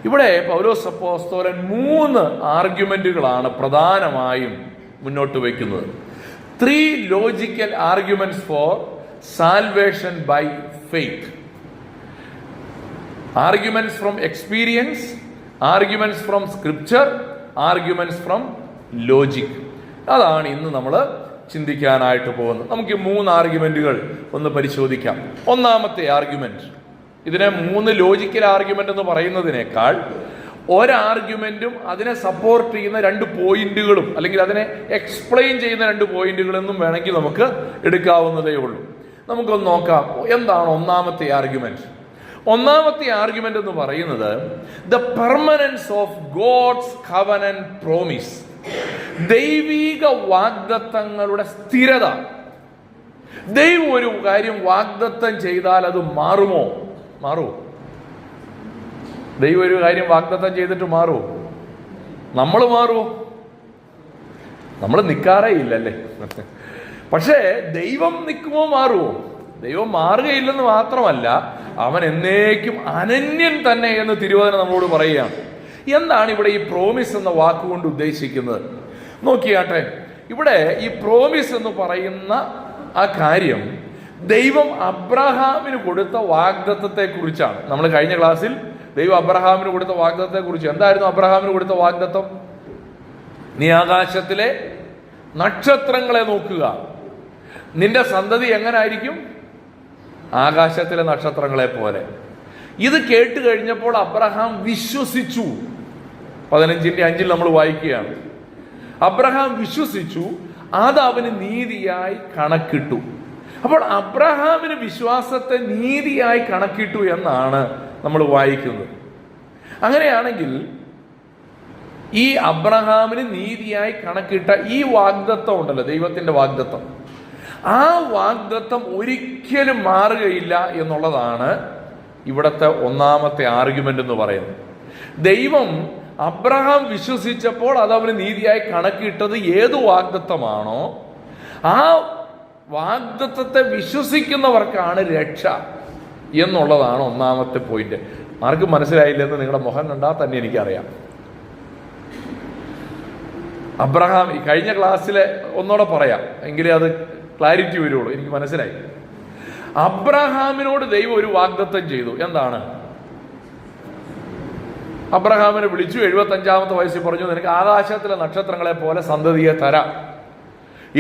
ഇവിടെ പൗലോസ് അപ്പോസ്തലൻ 3 ആർഗ്യുമെന്റുകളാണ് പ്രധാനമായും മുന്നോട്ട് വയ്ക്കുന്നത്. 3 logical arguments for salvation by faith. Arguments from experience, arguments from scripture, arguments from logic. അതാണ് ഇന്ന് നമ്മൾ ചിന്തിക്കാനായിട്ട് പോകുന്നത്. നമുക്ക് 3 ആർഗ്യുമെന്റുകൾ ഒന്ന് പരിശോധിക്കാം. ഒന്നാമത്തെ ആർഗ്യുമെന്റ്, ഇതിനെ 3 ലോജിക്കൽ ആർഗ്യുമെന്റ് എന്ന് പറയുന്നതിനേക്കാൾ ഒരാർഗ്യുമെന്റും അതിനെ സപ്പോർട്ട് ചെയ്യുന്ന 2 പോയിന്റുകളും അല്ലെങ്കിൽ അതിനെ എക്സ്പ്ലെയിൻ ചെയ്യുന്ന 2 പോയിന്റുകളെന്നും വേണമെങ്കിൽ നമുക്ക് എടുക്കാവുന്നതേ ഉള്ളൂ. നമുക്കൊന്ന് നോക്കാം എന്താണ് ഒന്നാമത്തെ ആർഗ്യുമെന്റ്. ഒന്നാമത്തെ ആർഗ്യുമെന്റ് എന്ന് പറയുന്നത് the permanence of God's covenant promise. ദൈവീക വാഗ്ദത്തങ്ങളുടെ സ്ഥിരത. ദൈവം ഒരു കാര്യം വാഗ്ദത്തം ചെയ്താൽ അത് മാറുമോ? ദൈവം ഒരു കാര്യം വാഗ്ദത്തം ചെയ്തിട്ട് മാറുമോ? നമ്മൾ മാറുമോ? നമ്മൾ നിൽക്കാറേ ഇല്ലല്ലേ. പക്ഷേ ദൈവം നിൽക്കുമോ? മാറുമോ? ദൈവം മാറുകയില്ലെന്ന് മാത്രമല്ല, അവൻ എന്നേക്കും അനന്യൻ തന്നെ എന്ന് തിരുവചനം നമ്മളോട് പറയുകയാണ്. എന്താണ് ഇവിടെ ഈ പ്രോമിസ് എന്ന വാക്കുകൊണ്ട് ഉദ്ദേശിക്കുന്നത്? നോക്കിയാട്ടെ, ഇവിടെ ഈ പ്രോമിസ് എന്ന് പറയുന്ന ആ കാര്യം ദൈവം അബ്രഹാമിന് കൊടുത്ത വാഗ്ദത്തത്തെ കുറിച്ചാണ്. നമ്മൾ കഴിഞ്ഞ ക്ലാസ്സിൽ ദൈവം അബ്രഹാമിന് കൊടുത്ത വാഗ്ദത്തത്തെ കുറിച്ച്, എന്തായിരുന്നു അബ്രഹാമിന് കൊടുത്ത വാഗ്ദത്തം? നീ ആകാശത്തിലെ നക്ഷത്രങ്ങളെ നോക്കുക, നിന്റെ സന്തതി എങ്ങനായിരിക്കും? ആകാശത്തിലെ നക്ഷത്രങ്ങളെ പോലെ. ഇത് കേട്ട് കഴിഞ്ഞപ്പോൾ അബ്രഹാം വിശ്വസിച്ചു. 15:5 നമ്മൾ വായിക്കുകയാണ്. അബ്രഹാം വിശ്വസിച്ചു, അത് അവന് നീതിയായി കണക്കിട്ടു. അപ്പോൾ അബ്രഹാമിന് വിശ്വാസത്തെ നീതിയായി കണക്കിട്ടു എന്നാണ് നമ്മൾ വായിക്കുന്നത്. അങ്ങനെയാണെങ്കിൽ ഈ അബ്രഹാമിന് നീതിയായി കണക്കിട്ട ഈ വാഗ്ദത്തം ഉണ്ടല്ലോ, ദൈവത്തിന്റെ വാഗ്ദത്തം, ആ വാഗ്ദത്തം ഒരിക്കലും മാറുകയില്ല എന്നുള്ളതാണ് ഇവിടുത്തെ ഒന്നാമത്തെ ആർഗ്യുമെന്റ് എന്ന് പറയുന്നത്. ദൈവം അബ്രഹാം വിശ്വസിച്ചപ്പോൾ അത് അവന് നീതിയായി കണക്കിട്ടത് ഏത് വാഗ്ദത്തമാണോ ആ വാഗ്ദത്തത്തെ വിശ്വസിക്കുന്നവർക്കാണ് രക്ഷ എന്നുള്ളതാണ് ഒന്നാമത്തെ പോയിന്റ്. ആർക്കും മനസ്സിലായില്ലെന്ന് നിങ്ങളുടെ മുഖം കണ്ടാൽ തന്നെ എനിക്കറിയാം. അബ്രഹാം, കഴിഞ്ഞ ക്ലാസ്സിലെ ഒന്നുകൂടെ പറയാം, എങ്കിലേ അത് ക്ലാരിറ്റി വരുള്ളൂ. എനിക്ക് മനസ്സിലായി. അബ്രഹാമിനോട് ദൈവം ഒരു വാഗ്ദത്തം ചെയ്തു. എന്താണ്? അബ്രഹാമിനെ വിളിച്ചു, 75-ാമത്തെ വയസ്സിൽ പറഞ്ഞു, നിനക്ക് ആകാശത്തിലെ നക്ഷത്രങ്ങളെ പോലെ സന്തതിയെ തരാം.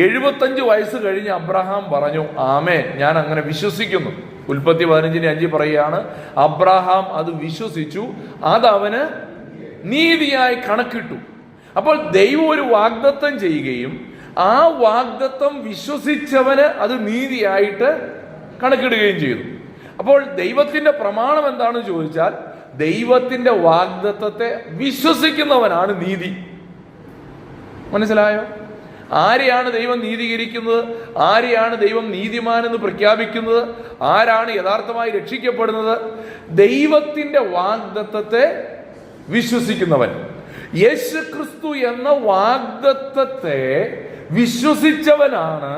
75 വയസ്സ് കഴിഞ്ഞ് അബ്രഹാം പറഞ്ഞു, ആമേൻ, ഞാൻ അങ്ങനെ വിശ്വസിക്കുന്നു. ഉൽപ്പത്തി 15:5 പറയുകയാണ്, അബ്രഹാം അത് വിശ്വസിച്ചു, അത് അവന് നീതിയായി കണക്കിട്ടു. അപ്പോൾ ദൈവം ഒരു വാഗ്ദത്തം ചെയ്യുകയും ആ വാഗ്ദത്തം വിശ്വസിച്ചവന് അത് നീതിയായിട്ട് കണക്കിടുകയും ചെയ്തു. അപ്പോൾ ദൈവത്തിന്റെ പ്രമാണം എന്താണെന്ന് ചോദിച്ചാൽ, ദൈവത്തിന്റെ വാഗ്ദത്തത്തെ വിശ്വസിക്കുന്നവനാണ് നീതി. മനസ്സിലായോ? ആരെയാണ് ദൈവം നീതീകരിക്കുന്നത്? ആരെയാണ് ദൈവം നീതിമാൻ എന്ന് പ്രഖ്യാപിക്കുന്നത്? ആരാണ് യഥാർത്ഥമായി രക്ഷിക്കപ്പെടുന്നത്? ദൈവത്തിന്റെ വാഗ്ദത്തത്തെ വിശ്വസിക്കുന്നവൻ. യേശു ക്രിസ്തു എന്ന വാഗ്ദത്തത്തെ വിശ്വസിച്ചവനാണ്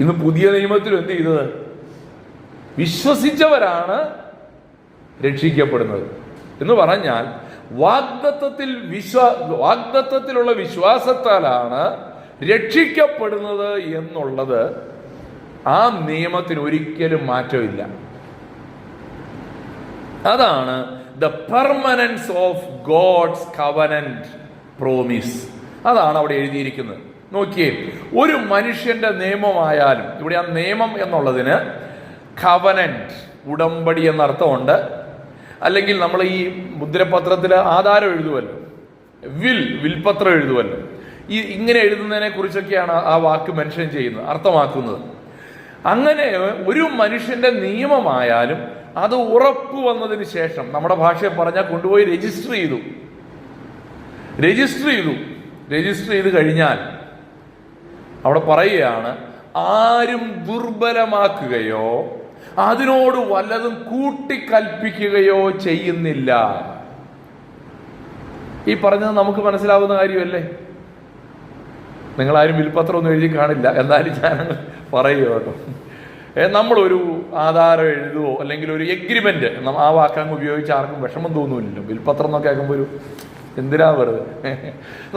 ഇന്ന് പുതിയ നിയമത്തിൽ എന്ത് ചെയ്തത്? വിശ്വസിച്ചവരാണ് രക്ഷിക്കപ്പെടുന്നത്. എന്ന് പറഞ്ഞാൽ വാഗ്ദത്തത്തിലുള്ള വിശ്വാസത്താലാണ് രക്ഷിക്കപ്പെടുന്നത് എന്നുള്ളത് ആ നിയമത്തിന് ഒരിക്കലും മാറ്റമില്ല. അതാണ് the permanence of God's covenant promise. അതാണ് അവിടെ എഴുതിയിരിക്കുന്നത്. നോക്കിയേ, ഒരു മനുഷ്യന്റെ നിയമമായാലും, ഇവിടെ ആ നിയമം എന്നുള്ളതിന് കവനന്റ്, ഉടമ്പടി എന്നർത്ഥമുണ്ട്. അല്ലെങ്കിൽ നമ്മൾ ഈ മുദ്രപത്രത്തിൽ ആധാരം എഴുതുമല്ലോ, വിൽപത്രം എഴുതുമല്ലോ, ഇങ്ങനെ എഴുതുന്നതിനെ കുറിച്ചൊക്കെയാണ് ആ വാക്ക് മെൻഷൻ ചെയ്യുന്നത്, അർത്ഥമാക്കുന്നത്. അങ്ങനെ ഒരു മനുഷ്യന്റെ നിയമമായാലും അത് ഉറപ്പ് വന്നതിന് ശേഷം, നമ്മുടെ ഭാഷയിൽ പറഞ്ഞാൽ കൊണ്ടുപോയി രജിസ്റ്റർ ചെയ്ത് കഴിഞ്ഞാൽ അവിടെ പറയുകയാണ്, ആരും ദുർബലമാക്കുകയോ അതിനോട് വല്ലതും കൂട്ടിക്കൽപ്പിക്കുകയോ ചെയ്യുന്നില്ല. ഈ പറഞ്ഞത് നമുക്ക് മനസ്സിലാവുന്ന കാര്യമല്ലേ? നിങ്ങളാരും വിൽപത്രം ഒന്നും എഴുതി കാണില്ല, എന്നാലും ഞാൻ പറയുക കേട്ടോ. നമ്മളൊരു ആധാരം എഴുതുവോ അല്ലെങ്കിൽ ഒരു എഗ്രിമെന്റ്, ആ വാക്കങ്ങ് ഉപയോഗിച്ച് ആർക്കും വിഷമം തോന്നുന്നില്ലല്ലോ. വിൽപത്രം എന്നൊക്കെ ആക്കുമ്പോൾ ഒരു എന്തിനാ വെറുതെ.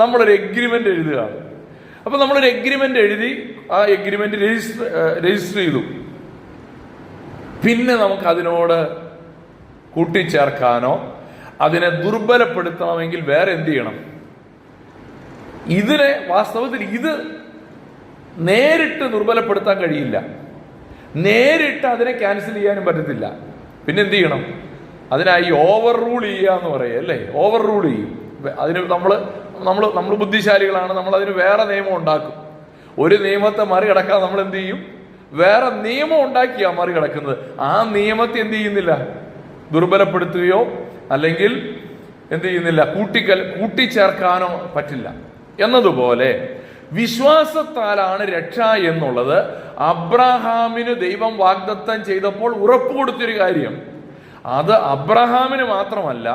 നമ്മളൊരു എഗ്രിമെന്റ് എഴുതുകയാണ്. അപ്പൊ നമ്മളൊരു എഗ്രിമെന്റ് എഴുതി ആ എഗ്രിമെന്റ് രജിസ്റ്റർ ചെയ്തു. പിന്നെ നമുക്ക് അതിനോട് കൂട്ടിച്ചേർക്കാനോ അതിനെ ദുർബലപ്പെടുത്തണമെങ്കിൽ വേറെ എന്ത് ചെയ്യണം? വാസ്തവത്തിൽ ഇത് നേരിട്ട് ദുർബലപ്പെടുത്താൻ കഴിയില്ല, നേരിട്ട് അതിനെ ക്യാൻസൽ ചെയ്യാനും പറ്റത്തില്ല. പിന്നെ എന്ത് ചെയ്യണം? അതിനായി ഓവർ റൂൾ ചെയ്യുക എന്ന് പറയുക അല്ലേ? ഓവർ റൂൾ ചെയ്യും. അതിന് നമ്മൾ ബുദ്ധിശാലികളാണ്, നമ്മൾ അതിന് വേറെ നിയമം ഉണ്ടാക്കും. ഒരു നിയമത്തെ മറികടക്കാൻ നമ്മൾ എന്ത് ചെയ്യും? വേറെ നിയമം ഉണ്ടാക്കിയാ മറികടക്കുന്നത്. ആ നിയമത്തെ എന്ത് ചെയ്യുന്നില്ല? ദുർബലപ്പെടുത്തുകയോ അല്ലെങ്കിൽ എന്ത് ചെയ്യുന്നില്ല? കൂട്ടിച്ചേർക്കാനോ പറ്റില്ല. എന്നതുപോലെ വിശ്വാസത്താലാണ് രക്ഷ എന്നുള്ളത് അബ്രഹാമിന് ദൈവം വാഗ്ദത്തം ചെയ്തപ്പോൾ ഉറപ്പ് കൊടുത്തൊരു കാര്യം. അത് അബ്രഹാമിന് മാത്രമല്ല,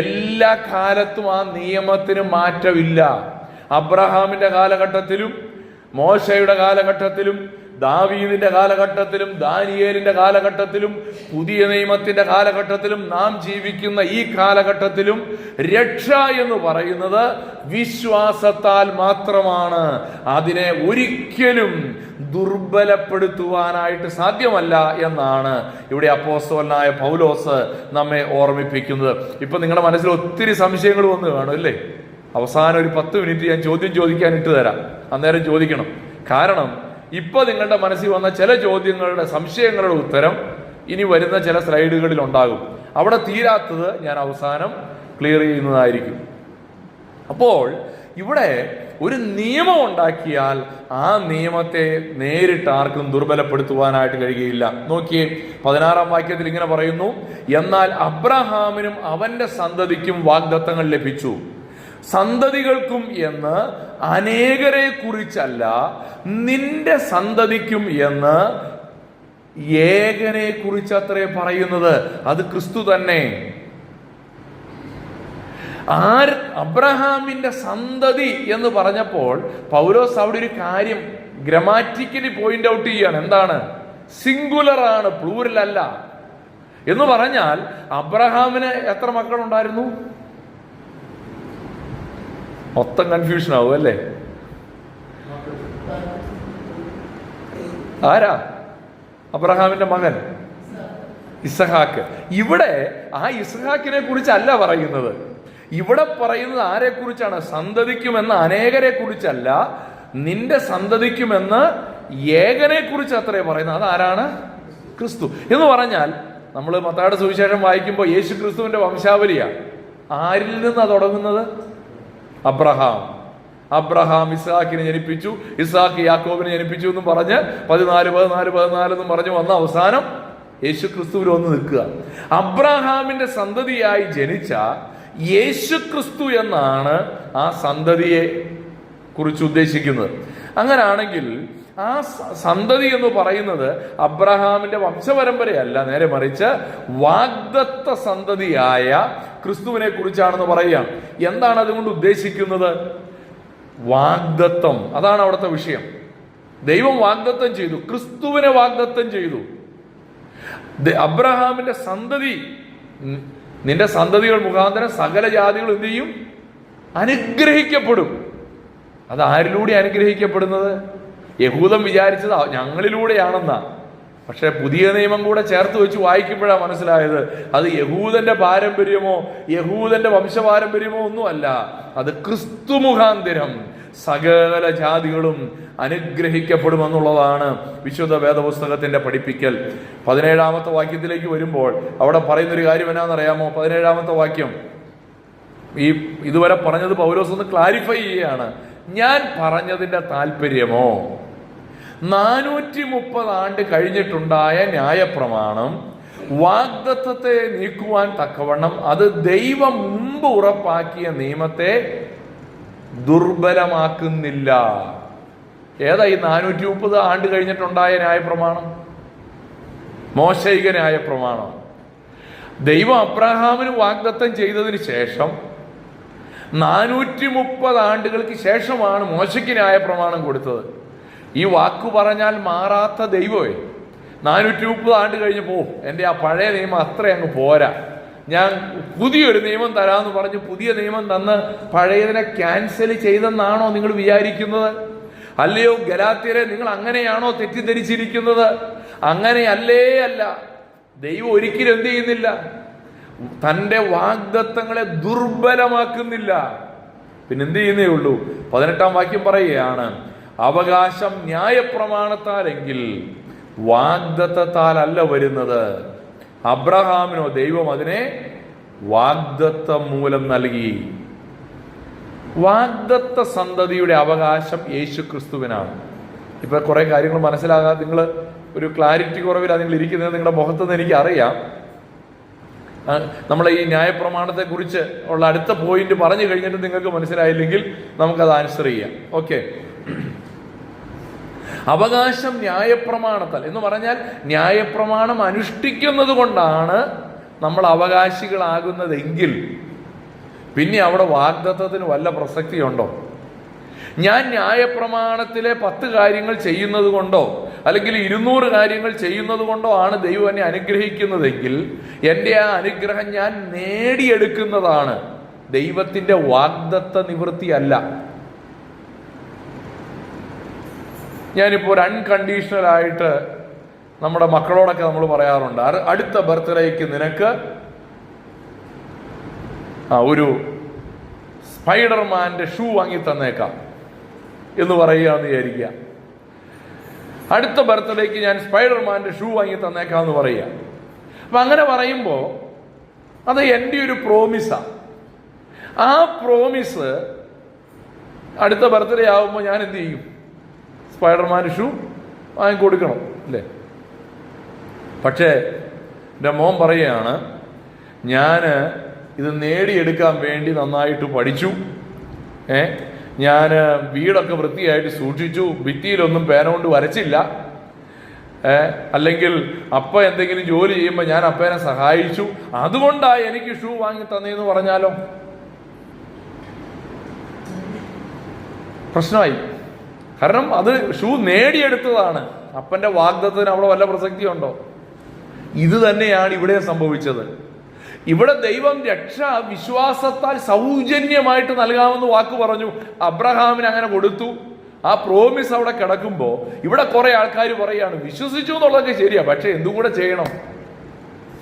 എല്ലാ കാലത്തും ആ നിയമത്തിന് മാറ്റമില്ല. അബ്രഹാമിന്റെ കാലഘട്ടത്തിലും മോശയുടെ കാലഘട്ടത്തിലും ദാവീദിന്റെ കാലഘട്ടത്തിലും ദാനിയേലിന്റെ കാലഘട്ടത്തിലും പുതിയ നിയമത്തിന്റെ കാലഘട്ടത്തിലും നാം ജീവിക്കുന്ന ഈ കാലഘട്ടത്തിലും രക്ഷ എന്ന് പറയുന്നത് വിശ്വാസത്താൽ മാത്രമാണ്. അതിനെ ഒരിക്കലും ദുർബലപ്പെടുത്തുവാനായിട്ട് സാധ്യമല്ല എന്നാണ് ഇവിടെ അപ്പോസ്തലനായ പൗലോസ് നമ്മെ ഓർമ്മിപ്പിക്കുന്നത്. ഇപ്പൊ നിങ്ങളുടെ മനസ്സിൽ ഒത്തിരി സംശയങ്ങൾ വന്ന് കാണും അല്ലേ? അവസാനം ഒരു 10 മിനിറ്റ് ഞാൻ ചോദ്യം ചോദിക്കാൻ ഇട്ട് തരാം, അന്നേരം ചോദിക്കണം. കാരണം ഇപ്പൊ നിങ്ങളുടെ മനസ്സിൽ വന്ന ചില ചോദ്യങ്ങളുടെ, സംശയങ്ങളുടെ ഉത്തരം ഇനി വരുന്ന ചില സ്ലൈഡുകളിൽ ഉണ്ടാകും. അവിടെ തീരാത്തത് ഞാൻ അവസാനം ക്ലിയർ ചെയ്യുന്നതായിരിക്കും. അപ്പോൾ ഇവിടെ ഒരു നിയമം ഉണ്ടാക്കിയാൽ ആ നിയമത്തെ നേരിട്ട് ആർക്കും ദുർബലപ്പെടുത്തുവാനായിട്ട് കഴിയുകയില്ല. നോക്കിയേ, 16-ാം വാക്യത്തിൽ ഇങ്ങനെ പറയുന്നു, എന്നാൽ അബ്രഹാമിനും അവന്റെ സന്തതിക്കും വാഗ്ദത്തങ്ങൾ ലഭിച്ചു. സന്തതികൾക്കും എന്ന് അനേകരെ കുറിച്ചല്ല, നിന്റെ സന്തതിക്കും എന്ന് ഏകനെ കുറിച്ചത്രേ പറയുന്നത്. അത് ക്രിസ്തു തന്നെ. അബ്രഹാമിന്റെ സന്തതി എന്ന് പറഞ്ഞപ്പോൾ പൗലോസ് അവിടെ ഒരു കാര്യം ഗ്രാമാറ്റിക്കലി പോയിന്റ് ഔട്ട് ചെയ്യാണ്. എന്താണ്? സിംഗുലർ ആണ്, പ്ലൂറൽ അല്ല. എന്ന് പറഞ്ഞാൽ അബ്രഹാമിന് എത്ര മക്കളുണ്ടായിരുന്നു? മൊത്തം കൺഫ്യൂഷൻ ആവും അല്ലേ? ആരാ? അബ്രഹാമിന്റെ മകൻ ഇസഹാക്ക്. ഇവിടെ ആ ഇസഹാക്കിനെ കുറിച്ചല്ല പറയുന്നത്. ഇവിടെ പറയുന്നത് ആരെ കുറിച്ചാണ്? സന്തതിക്കുമെന്ന് അനേകരെ കുറിച്ചല്ല, നിന്റെ സന്തതിക്കുമെന്ന് ഏകനെ കുറിച്ച് അത്രേ പറയുന്നത്. അതാരാണ്? ക്രിസ്തു. എന്ന് പറഞ്ഞാൽ നമ്മൾ മത്തായിയുടെ സുവിശേഷം വായിക്കുമ്പോൾ യേശു ക്രിസ്തുവിന്റെ വംശാവലിയാണ്. ആരിൽ നിന്നാണ് തുടങ്ങുന്നത്? അബ്രഹാം ഇസ്ഹാക്കിനെ ജനിപ്പിച്ചു, ഇസ്ഹാക്ക് യാക്കോബിനെ ജനിപ്പിച്ചു എന്നും പറഞ്ഞ് 14 എന്നും പറഞ്ഞു വന്ന അവസാനം യേശു ക്രിസ്തുവിൽ വന്ന് നിൽക്കുക. അബ്രഹാമിന്റെ സന്തതിയായി ജനിച്ച യേശു ക്രിസ്തു എന്നാണ് ആ സന്തതിയെ കുറിച്ച് ഉദ്ദേശിക്കുന്നത്. അങ്ങനാണെങ്കിൽ ആ സന്തതി എന്ന് പറയുന്നത് അബ്രഹാമിന്റെ വംശപരമ്പരയല്ല, നേരെ മറിച്ച് വാഗ്ദത്ത സന്തതിയായ ക്രിസ്തുവിനെ കുറിച്ചാണെന്ന് പറയാം. എന്താണ് അതുകൊണ്ട് ഉദ്ദേശിക്കുന്നത്? വാഗ്ദത്തം, അതാണ് അവിടുത്തെ വിഷയം. ദൈവം വാഗ്ദത്തം ചെയ്തു, ക്രിസ്തുവിനെ വാഗ്ദത്തം ചെയ്തു. അബ്രഹാമിന്റെ സന്തതി, നിന്റെ സന്തതികൾ മുഖാന്തരം സകല ജാതികൾ എന്ത് ചെയ്യും? അനുഗ്രഹിക്കപ്പെടും. അത് ആരിലൂടെ അനുഗ്രഹിക്കപ്പെടുന്നത്? യഹൂദൻ വിചാരിച്ചത് ഞങ്ങളിലൂടെയാണെന്നാ. പക്ഷെ പുതിയ നിയമം കൂടെ ചേർത്ത് വെച്ച് വായിക്കുമ്പോഴാണ് മനസ്സിലായത് അത് യഹൂദന്റെ പാരമ്പര്യമോ യഹൂദന്റെ വംശപാരമ്പര്യമോ ഒന്നുമല്ല. അത് ക്രിസ്തു മുഖാന്തരം സകല ജാതികളും അനുഗ്രഹിക്കപ്പെടുമെന്നുള്ളതാണ് വിശുദ്ധ വേദപുസ്തകത്തിന്റെ പഠിപ്പിക്കൽ. 17-ാമത്തെ വാക്യത്തിലേക്ക് വരുമ്പോൾ അവിടെ പറയുന്നൊരു കാര്യം എന്നാണെന്നറിയാമോ? 17-ാമത്തെ വാക്യം ഇതുവരെ പറഞ്ഞത് പൗലോസ് ഒന്ന് ക്ലാരിഫൈ ചെയ്യുകയാണ്. ഞാൻ പറഞ്ഞതിന്റെ താല്പര്യമോ 430 ആണ്ട് കഴിഞ്ഞിട്ടുണ്ടായ ന്യായപ്രമാണം വാഗ്ദത്തത്തെ നീക്കുവാൻ തക്കവണ്ണം അത് ദൈവം മുമ്പ് ഉറപ്പാക്കിയ നിയമത്തെ ദുർബലമാക്കുന്നില്ല. ഏതാ ഈ 430 ആണ്ട് കഴിഞ്ഞിട്ടുണ്ടായ ന്യായപ്രമാണം? മോശയിക ന്യായപ്രമാണം. ദൈവം അബ്രഹാമിന് വാഗ്ദത്തം ചെയ്തതിന് ശേഷം 430 ആണ്ടുകൾക്ക് ശേഷമാണ് മോശയ്ക്ക് ന്യായപ്രമാണം കൊടുത്തത്. ഈ വാക്കു പറഞ്ഞാൽ മാറാത്ത ദൈവമേ 430 ആണ്ട് കഴിഞ്ഞപ്പോ എൻ്റെ ആ പഴയ നിയമം അത്ര അങ്ങ് പോരാ, ഞാൻ പുതിയൊരു നിയമം തരാമെന്ന് പറഞ്ഞ് പുതിയ നിയമം തന്ന് പഴയതിനെ ക്യാൻസൽ ചെയ്തെന്നാണോ നിങ്ങൾ വിചാരിക്കുന്നത്? അല്ലയോ ഗലാത്യരെ, നിങ്ങൾ അങ്ങനെയാണോ തെറ്റിദ്ധരിച്ചിരിക്കുന്നത്? അങ്ങനെയല്ലേ അല്ല. ദൈവം ഒരിക്കലും എന്ത് ചെയ്യുന്നില്ല? തൻ്റെ വാഗ്ദത്തങ്ങളെ ദുർബലമാക്കുന്നില്ല. പിന്നെ എന്ത് ചെയ്യുന്നേ ഉള്ളൂ? 18-ാം വാക്യം പറയുകയാണ്, അവകാശം ന്യായപ്രമാണത്താലെങ്കിൽ വാഗ്ദത്തത്താൽ അല്ല വരുന്നത്. അബ്രഹാമിനോ ദൈവം അതിനെ വാഗ്ദത്തം മൂലം നൽകി. വാഗ്ദത്ത സന്തതിയുടെ അവകാശം യേശു ക്രിസ്തുവിനാണ്. ഇപ്പൊ കുറെ കാര്യങ്ങൾ മനസ്സിലാകാതെ നിങ്ങൾ ഒരു ക്ലാരിറ്റി കുറവിലാണ് നിങ്ങൾ ഇരിക്കുന്നത്. നിങ്ങളുടെ മുഖത്തുനിന്ന് എനിക്ക് അറിയാം. നമ്മളെ ഈ ന്യായപ്രമാണത്തെ കുറിച്ച് ഉള്ള അടുത്ത പോയിന്റ് പറഞ്ഞു കഴിഞ്ഞിട്ട് നിങ്ങൾക്ക് മനസ്സിലായില്ലെങ്കിൽ നമുക്കത് ആൻസർ ചെയ്യാം. ഓക്കെ, അവകാശം ന്യായപ്രമാണത്താൽ എന്ന് പറഞ്ഞാൽ ന്യായപ്രമാണം അനുഷ്ഠിക്കുന്നത് കൊണ്ടാണ് നമ്മൾ അവകാശികളാകുന്നതെങ്കിൽ പിന്നെ അവിടെ വാഗ്ദത്തത്തിന് വല്ല പ്രസക്തിയുണ്ടോ? ഞാൻ ന്യായപ്രമാണത്തിലെ 10 കാര്യങ്ങൾ ചെയ്യുന്നത് കൊണ്ടോ അല്ലെങ്കിൽ 200 കാര്യങ്ങൾ ചെയ്യുന്നത് കൊണ്ടോ ആണ് ദൈവം എന്നെ അനുഗ്രഹിക്കുന്നതെങ്കിൽ എൻ്റെ ആ അനുഗ്രഹം ഞാൻ നേടിയെടുക്കുന്നതാണ്, ദൈവത്തിൻ്റെ വാഗ്ദത്ത നിവൃത്തിയല്ല. ഞാനിപ്പോൾ ഒരു അൺകണ്ടീഷണലായിട്ട് നമ്മുടെ മക്കളോടൊക്കെ നമ്മൾ പറയാറുണ്ട്, അടുത്ത ബർത്ത്ഡേക്ക് നിനക്ക് ഒരു സ്പൈഡർമാൻ്റെ ഷൂ വാങ്ങി തന്നേക്കാം എന്ന് പറയുകയെന്ന് വിചാരിക്കുക. അടുത്ത ബർത്ത്ഡേക്ക് ഞാൻ സ്പൈഡർമാൻ്റെ ഷൂ വാങ്ങി തന്നേക്കാം എന്ന് പറയുക. അപ്പം അങ്ങനെ പറയുമ്പോൾ അത് എൻ്റെ ഒരു പ്രോമിസാണ്. ആ പ്രോമിസ് അടുത്ത ബർത്ത്ഡേ ആകുമ്പോൾ ഞാൻ എന്ത് ചെയ്യും? സ്പൈഡർമാൻ്റെ ഷൂ വാങ്ങിക്കൊടുക്കണം അല്ലേ? പക്ഷേ എൻ്റെ മോൻ പറയുകയാണ്, ഞാൻ ഇത് നേടിയെടുക്കാൻ വേണ്ടി നന്നായിട്ട് പഠിച്ചു, ഞാൻ വീടൊക്കെ വൃത്തിയായിട്ട് സൂക്ഷിച്ചു, ഭിത്തിയിലൊന്നും പേന കൊണ്ട് വരച്ചില്ല, അല്ലെങ്കിൽ അപ്പ എന്തെങ്കിലും ജോലി ചെയ്യുമ്പോൾ ഞാൻ അപ്പേനെ സഹായിച്ചു, അതുകൊണ്ടാണ് എനിക്ക് ഷൂ വാങ്ങി തന്നേന്ന് പറഞ്ഞാലോ പ്രശ്നമായി. കാരണം അത് ഷൂ നേടിയെടുത്തതാണ്. അപ്പൻ്റെ വാഗ്ദത്തത്തിന് അവിടെ വല്ല പ്രസക്തിയുണ്ടോ? ഇത് തന്നെയാണ് ഇവിടെ സംഭവിച്ചത്. ഇവിടെ ദൈവം രക്ഷ വിശ്വാസത്താൽ സൗജന്യമായിട്ട് നൽകാമെന്ന് വാക്ക് പറഞ്ഞു. അബ്രഹാമിന് അങ്ങനെ കൊടുത്തു. ആ പ്രോമിസ് അവിടെ കിടക്കുമ്പോൾ ഇവിടെ കുറെ ആൾക്കാർ പറയാണ് വിശ്വസിച്ചു എന്നുള്ളതൊക്കെ ശരിയാ, പക്ഷെ എന്തും കൂടെ ചെയ്യണം,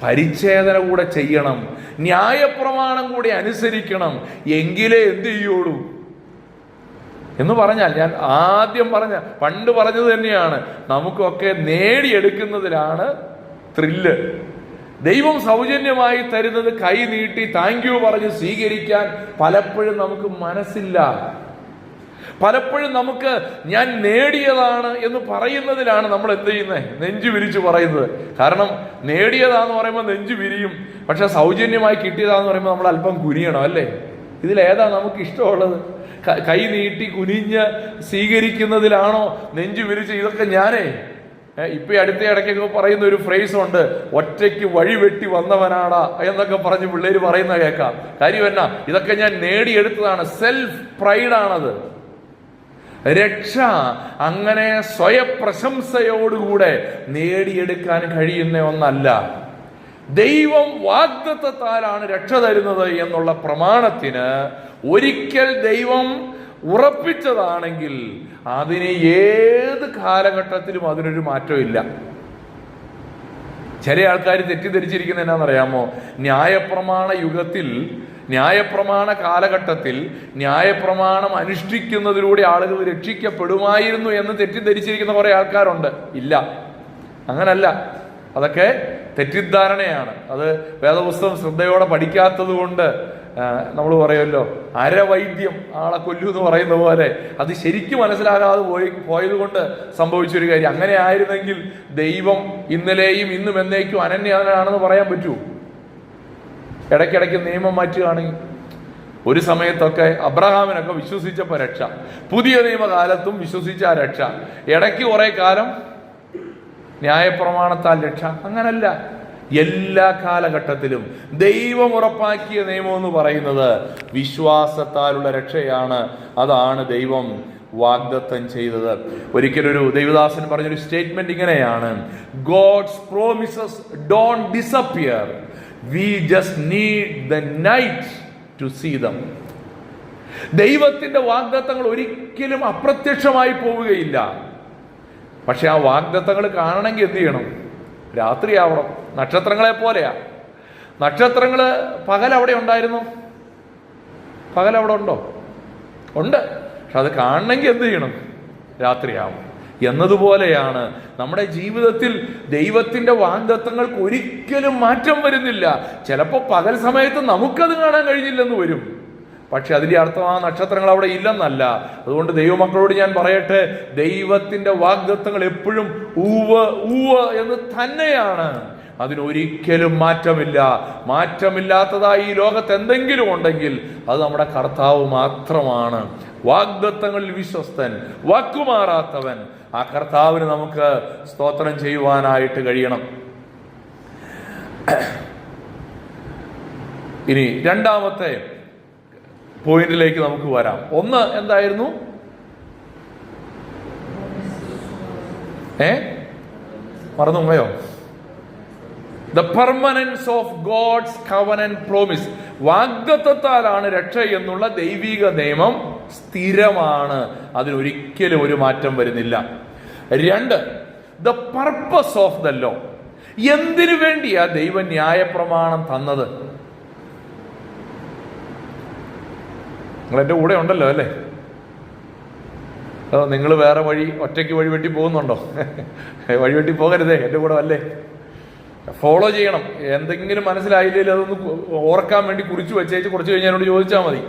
പരിച്ഛേദന കൂടെ ചെയ്യണം, ന്യായപ്രമാണം കൂടെ അനുസരിക്കണം, എങ്കിലേ എന്ത് ചെയ്യുള്ളൂ എന്ന് പറഞ്ഞാൽ, ഞാൻ ആദ്യം പണ്ട് പറഞ്ഞത് തന്നെയാണ്, നമുക്കൊക്കെ നേടിയെടുക്കുന്നതിലാണ് ത്രില്ല്. ദൈവം സൗജന്യമായി തരുന്നത് കൈ നീട്ടി താങ്ക് യു പറഞ്ഞ് സ്വീകരിക്കാൻ പലപ്പോഴും നമുക്ക് മനസ്സില്ല. പലപ്പോഴും നമുക്ക് ഞാൻ നേടിയതാണ് എന്ന് പറയുന്നതിലാണ് നമ്മൾ എന്ത് ചെയ്യുന്നത്? നെഞ്ചു വിരിച്ചു പറയുന്നത്. കാരണം നേടിയതാന്ന് പറയുമ്പോൾ നെഞ്ചു വിരിയും, പക്ഷെ സൗജന്യമായി കിട്ടിയതാന്ന് പറയുമ്പോൾ നമ്മൾ അല്പം കുനിയണം അല്ലേ? ഇതിലേതാ നമുക്ക് ഇഷ്ടമുള്ളത്? കൈ നീട്ടി കുനിഞ്ഞ് സ്വീകരിക്കുന്നതിലാണോ നെഞ്ചു വിരിച്ച്? ഇതൊക്കെ ഞാനേ ഇപ്പൊ അടുത്ത ഇടയ്ക്കൊക്കെ പറയുന്ന ഒരു ഫ്രേസ് ഉണ്ട്, ഒറ്റയ്ക്ക് വഴിവെട്ടി വന്നവനാടാ എന്നൊക്കെ പറഞ്ഞ് പിള്ളേര് പറയുന്ന കേൾക്കാം. കാര്യം എന്നാ? ഇതൊക്കെ ഞാൻ നേടിയെടുത്തതാണ്. സെൽഫ് പ്രൈഡാണത്. രക്ഷ അങ്ങനെ സ്വയപ്രശംസയോടുകൂടെ നേടിയെടുക്കാൻ കഴിയുന്ന ഒന്നല്ല. ദൈവം വാഗ്ദത്തത്താലാണ് രക്ഷ തരുന്നത് എന്നുള്ള പ്രമാണത്തിന് ഒരിക്കൽ ദൈവം ഉറപ്പിച്ചതാണെങ്കിൽ അതിന് ഏത് കാലഘട്ടത്തിലും അതിനൊരു മാറ്റവും ഇല്ല. ചില ആൾക്കാർ തെറ്റിദ്ധരിച്ചിരിക്കുന്നത് എന്നാണെന്നറിയാമോ? ന്യായപ്രമാണ യുഗത്തിൽ, ന്യായപ്രമാണ കാലഘട്ടത്തിൽ ന്യായപ്രമാണം അനുഷ്ഠിക്കുന്നതിലൂടെ ആളുകൾ രക്ഷിക്കപ്പെടുമായിരുന്നു എന്ന് തെറ്റിദ്ധരിച്ചിരിക്കുന്ന കുറെ ആൾക്കാരുണ്ട്. ഇല്ല, അങ്ങനല്ല. അതൊക്കെ തെറ്റിദ്ധാരണയാണ്. അത് വേദപുസ്തകം ശ്രദ്ധയോടെ പഠിക്കാത്തത് കൊണ്ട് നമ്മൾ പറയുമല്ലോ, അരവൈദ്യം ആളെ കൊല്ലു എന്ന് പറയുന്ന പോലെ അത് ശരിക്കും മനസ്സിലാകാതെ പോയത് കൊണ്ട് സംഭവിച്ചൊരു കാര്യം. അങ്ങനെ ആയിരുന്നെങ്കിൽ ദൈവം ഇന്നലെയും ഇന്നും എന്നേക്കും അനന്യനാണെന്ന് പറയാൻ പറ്റൂ? ഇടയ്ക്കിടയ്ക്ക് നിയമം മാറ്റുകയാണെങ്കിൽ. ഒരു സമയത്തൊക്കെ അബ്രഹാമിനൊക്കെ വിശ്വസിച്ചപ്പോൾ രക്ഷ, പുതിയ നിയമകാലത്തും വിശ്വസിച്ച ആ രക്ഷ, ഇടയ്ക്ക് കുറെ കാലം ന്യായപ്രമാണത്താൽ രക്ഷ. അങ്ങനല്ല. എല്ലാ കാലഘട്ടത്തിലും ദൈവം ഉറപ്പാക്കിയ നിയമം എന്ന് പറയുന്നത് വിശ്വാസത്താലുള്ള രക്ഷയാണ്. അതാണ് ദൈവം വാഗ്ദത്തം ചെയ്തത്. ഒരിക്കലൊരു ദൈവദാസൻ പറഞ്ഞൊരു സ്റ്റേറ്റ്മെന്റ് ഇങ്ങനെയാണ്: God's promises don't disappear, we just need the night to see them. ദൈവത്തിന്റെ വാഗ്ദത്തങ്ങൾ ഒരിക്കലും അപ്രത്യക്ഷമായി പോവുകയില്ല. പക്ഷെ ആ വാഗ്ദത്തങ്ങൾ കാണണമെങ്കിൽ എന്ത് ചെയ്യണം? രാത്രിയാവണം. നക്ഷത്രങ്ങളെ പോലെയാ. നക്ഷത്രങ്ങള് പകൽ അവിടെ ഉണ്ടായിരുന്നു? പകൽ അവിടെ ഉണ്ടോ? ഉണ്ട്. പക്ഷെ അത് കാണണമെങ്കിൽ എന്ത് ചെയ്യണം? രാത്രിയാവും. എന്നതുപോലെയാണ് നമ്മുടെ ജീവിതത്തിൽ ദൈവത്തിന്റെ വാഗ്ദത്തങ്ങൾക്ക് ഒരിക്കലും മാറ്റം വരുന്നില്ല. ചിലപ്പോൾ പകൽ സമയത്ത് നമുക്കത് കാണാൻ കഴിഞ്ഞില്ലെന്ന് വരും. പക്ഷെ അതിന്റെ അർത്ഥം ആ നക്ഷത്രങ്ങൾ അവിടെ ഇല്ലെന്നല്ല. അതുകൊണ്ട് ദൈവമക്കളോട് ഞാൻ പറയട്ടെ, ദൈവത്തിന്റെ വാഗ്ദത്തങ്ങൾ എപ്പോഴും ഊവ് ഊവ് എന്ന് തന്നെയാണ്. അതിനൊരിക്കലും മാറ്റമില്ല. മാറ്റമില്ലാത്തതായി ഈ ലോകത്ത് എന്തെങ്കിലും ഉണ്ടെങ്കിൽ അത് നമ്മുടെ കർത്താവ് മാത്രമാണ്. വാഗ്ദത്തങ്ങളിൽ വിശ്വസ്തൻ, വാക്കുമാറാത്തവൻ. ആ കർത്താവിന് നമുക്ക് സ്തോത്രം ചെയ്യുവാനായിട്ട് കഴിയണം. ഇനി രണ്ടാമത്തെ പോയിന്റിലേക്ക് നമുക്ക് വരാം. ഒന്ന് എന്തായിരുന്നു? മറന്നു പോയോ? The permanence of God's covenant promise. വാഗ്ദത്തത്താലാണ് രക്ഷ എന്നുള്ള ദൈവിക നിയമം സ്ഥിരമാണ്. അതിനൊരിക്കലും ഒരു മാറ്റം വരുന്നില്ല. രണ്ട്, the purpose of the law. എന്തിനു വേണ്ടിയാ ദൈവ ന്യായപ്രമാണം തന്നത്? നിങ്ങൾ എൻ്റെ കൂടെ ഉണ്ടല്ലോ അല്ലേ? അതോ നിങ്ങൾ വേറെ വഴി, ഒറ്റയ്ക്ക് വഴി വെട്ടി പോകുന്നുണ്ടോ? വഴി വെട്ടി പോകരുതേ, എൻ്റെ കൂടെ അല്ലേ? ഫോളോ ചെയ്യണം. എന്തെങ്കിലും മനസ്സിലായില്ലെങ്കിൽ അതൊന്ന് ഓർക്കാൻ വേണ്ടി കുറിച്ച് വെച്ചേച്ച് കുറച്ച് കഴിഞ്ഞ് എന്നോട് ചോദിച്ചാൽ മതി.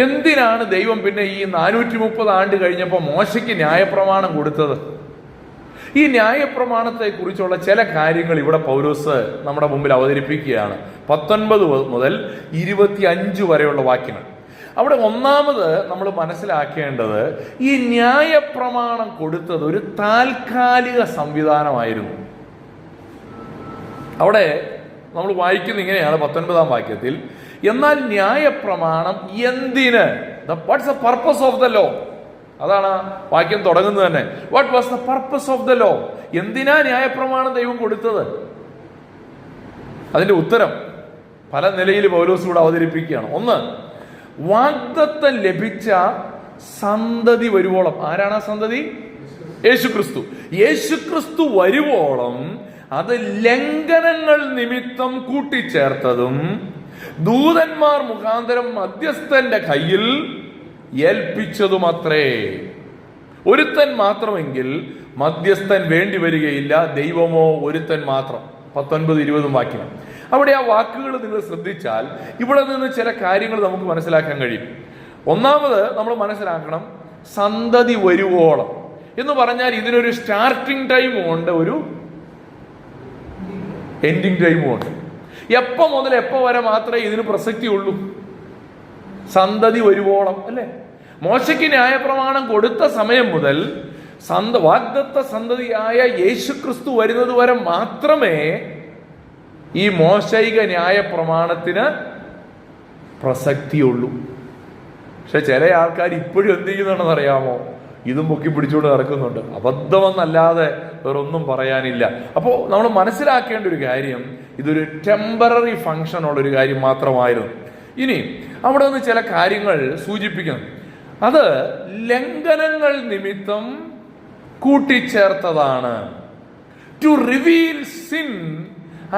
എന്തിനാണ് ദൈവം പിന്നെ ഈ 430 ആണ്ട് കഴിഞ്ഞപ്പോൾ മോശയ്ക്ക് ന്യായപ്രമാണം കൊടുത്തത്? ഈ ന്യായപ്രമാണത്തെ കുറിച്ചുള്ള ചില കാര്യങ്ങൾ ഇവിടെ പൗലോസ് നമ്മുടെ മുമ്പിൽ അവതരിപ്പിക്കുകയാണ്. 19 മുതൽ 25 വരെയുള്ള വാക്യങ്ങൾ. അവിടെ ഒന്നാമത് നമ്മൾ മനസ്സിലാക്കേണ്ടത്, ഈ ന്യായപ്രമാണം കൊടുത്തത് ഒരു താൽക്കാലിക സംവിധാനമായിരുന്നു. അവിടെ നമ്മൾ വായിക്കുന്ന ഇങ്ങനെയാണ് 19-ാം വാക്യത്തിൽ, എന്നാൽ ന്യായപ്രമാണം എന്തിന്? What's the purpose of the law? അതാണ് വാക്യം തുടങ്ങുന്നത് തന്നെ. What was the purpose of the law? എന്തിനാ ന്യായപ്രമാണം ദൈവം കൊടുത്തത്? അതിന്റെ ഉത്തരം പല നിലയിൽ പൗലോസ് ഇവിടെ അവതരിപ്പിക്കുകയാണ്. ഒന്ന്, വാഗ്ദത്തം ലഭിച്ച സന്തതി വരുവോളം. ആരാണ് ആ സന്തതി? യേശുക്രിസ്തു. യേശുക്രിസ്തു വരുവോളം അത് ലംഘനങ്ങൾ നിമിത്തം കൂട്ടിച്ചേർത്തതും ദൂതന്മാർ മുഖാന്തരം മധ്യസ്ഥന്റെ കയ്യിൽ ഏൽപ്പിച്ചതുമത്രേ. ഒരുത്തൻ മാത്രമെങ്കിൽ മധ്യസ്ഥൻ വേണ്ടി വരികയില്ല, ദൈവമോ ഒരുത്തൻ മാത്രം. 19-20 വാക്യം. അവിടെ ആ വാക്കുകൾ നിങ്ങൾ ശ്രദ്ധിച്ചാൽ ഇവിടെ നിന്ന് ചില കാര്യങ്ങൾ നമുക്ക് മനസ്സിലാക്കാൻ കഴിയും. ഒന്നാമത് നമ്മൾ മനസ്സിലാക്കണം, സന്തതി വരുവോളം എന്ന് പറഞ്ഞാൽ ഇതിനൊരു സ്റ്റാർട്ടിംഗ് ടൈമും ഉണ്ട്, ഒരു എൻഡിങ് ടൈമും ഉണ്ട്. എപ്പോൾ മുതൽ എപ്പോൾ വരെ മാത്രമേ ഇതിന് പ്രസക്തി ഉള്ളൂ? സന്തതി വരുവോളം, അല്ലേ? മോശയ്ക്ക് ന്യായപ്രമാണം കൊടുത്ത സമയം മുതൽ വാഗ്ദത്ത സന്തതിയായ യേശുക്രിസ്തു വരുന്നത് വരെ മാത്രമേ ഈ മോശൈക ന്യായപ്രമാണത്തിന് പ്രസക്തിയുള്ളൂ. പക്ഷെ ചില ആൾക്കാർ ഇപ്പോഴും എന്ത് ചെയ്യുന്നുണ്ടെന്ന് അറിയാമോ? ഇതും പൊക്കി പിടിച്ചുകൊണ്ട് നടക്കുന്നുണ്ട്. അബദ്ധമെന്നല്ലാതെ വേറൊന്നും പറയാനില്ല. അപ്പോൾ നമ്മൾ മനസ്സിലാക്കേണ്ട ഒരു കാര്യം, ഇതൊരു ടെമ്പററി ഫങ്ഷൻ ഉള്ളൊരു കാര്യം മാത്രമായിരുന്നു. ഇനി അവിടെ നിന്ന് ചില കാര്യങ്ങൾ സൂചിപ്പിക്കണം. അത് ലംഘനങ്ങൾ നിമിത്തം കൂട്ടിച്ചേർത്തതാണ്. To reveal sin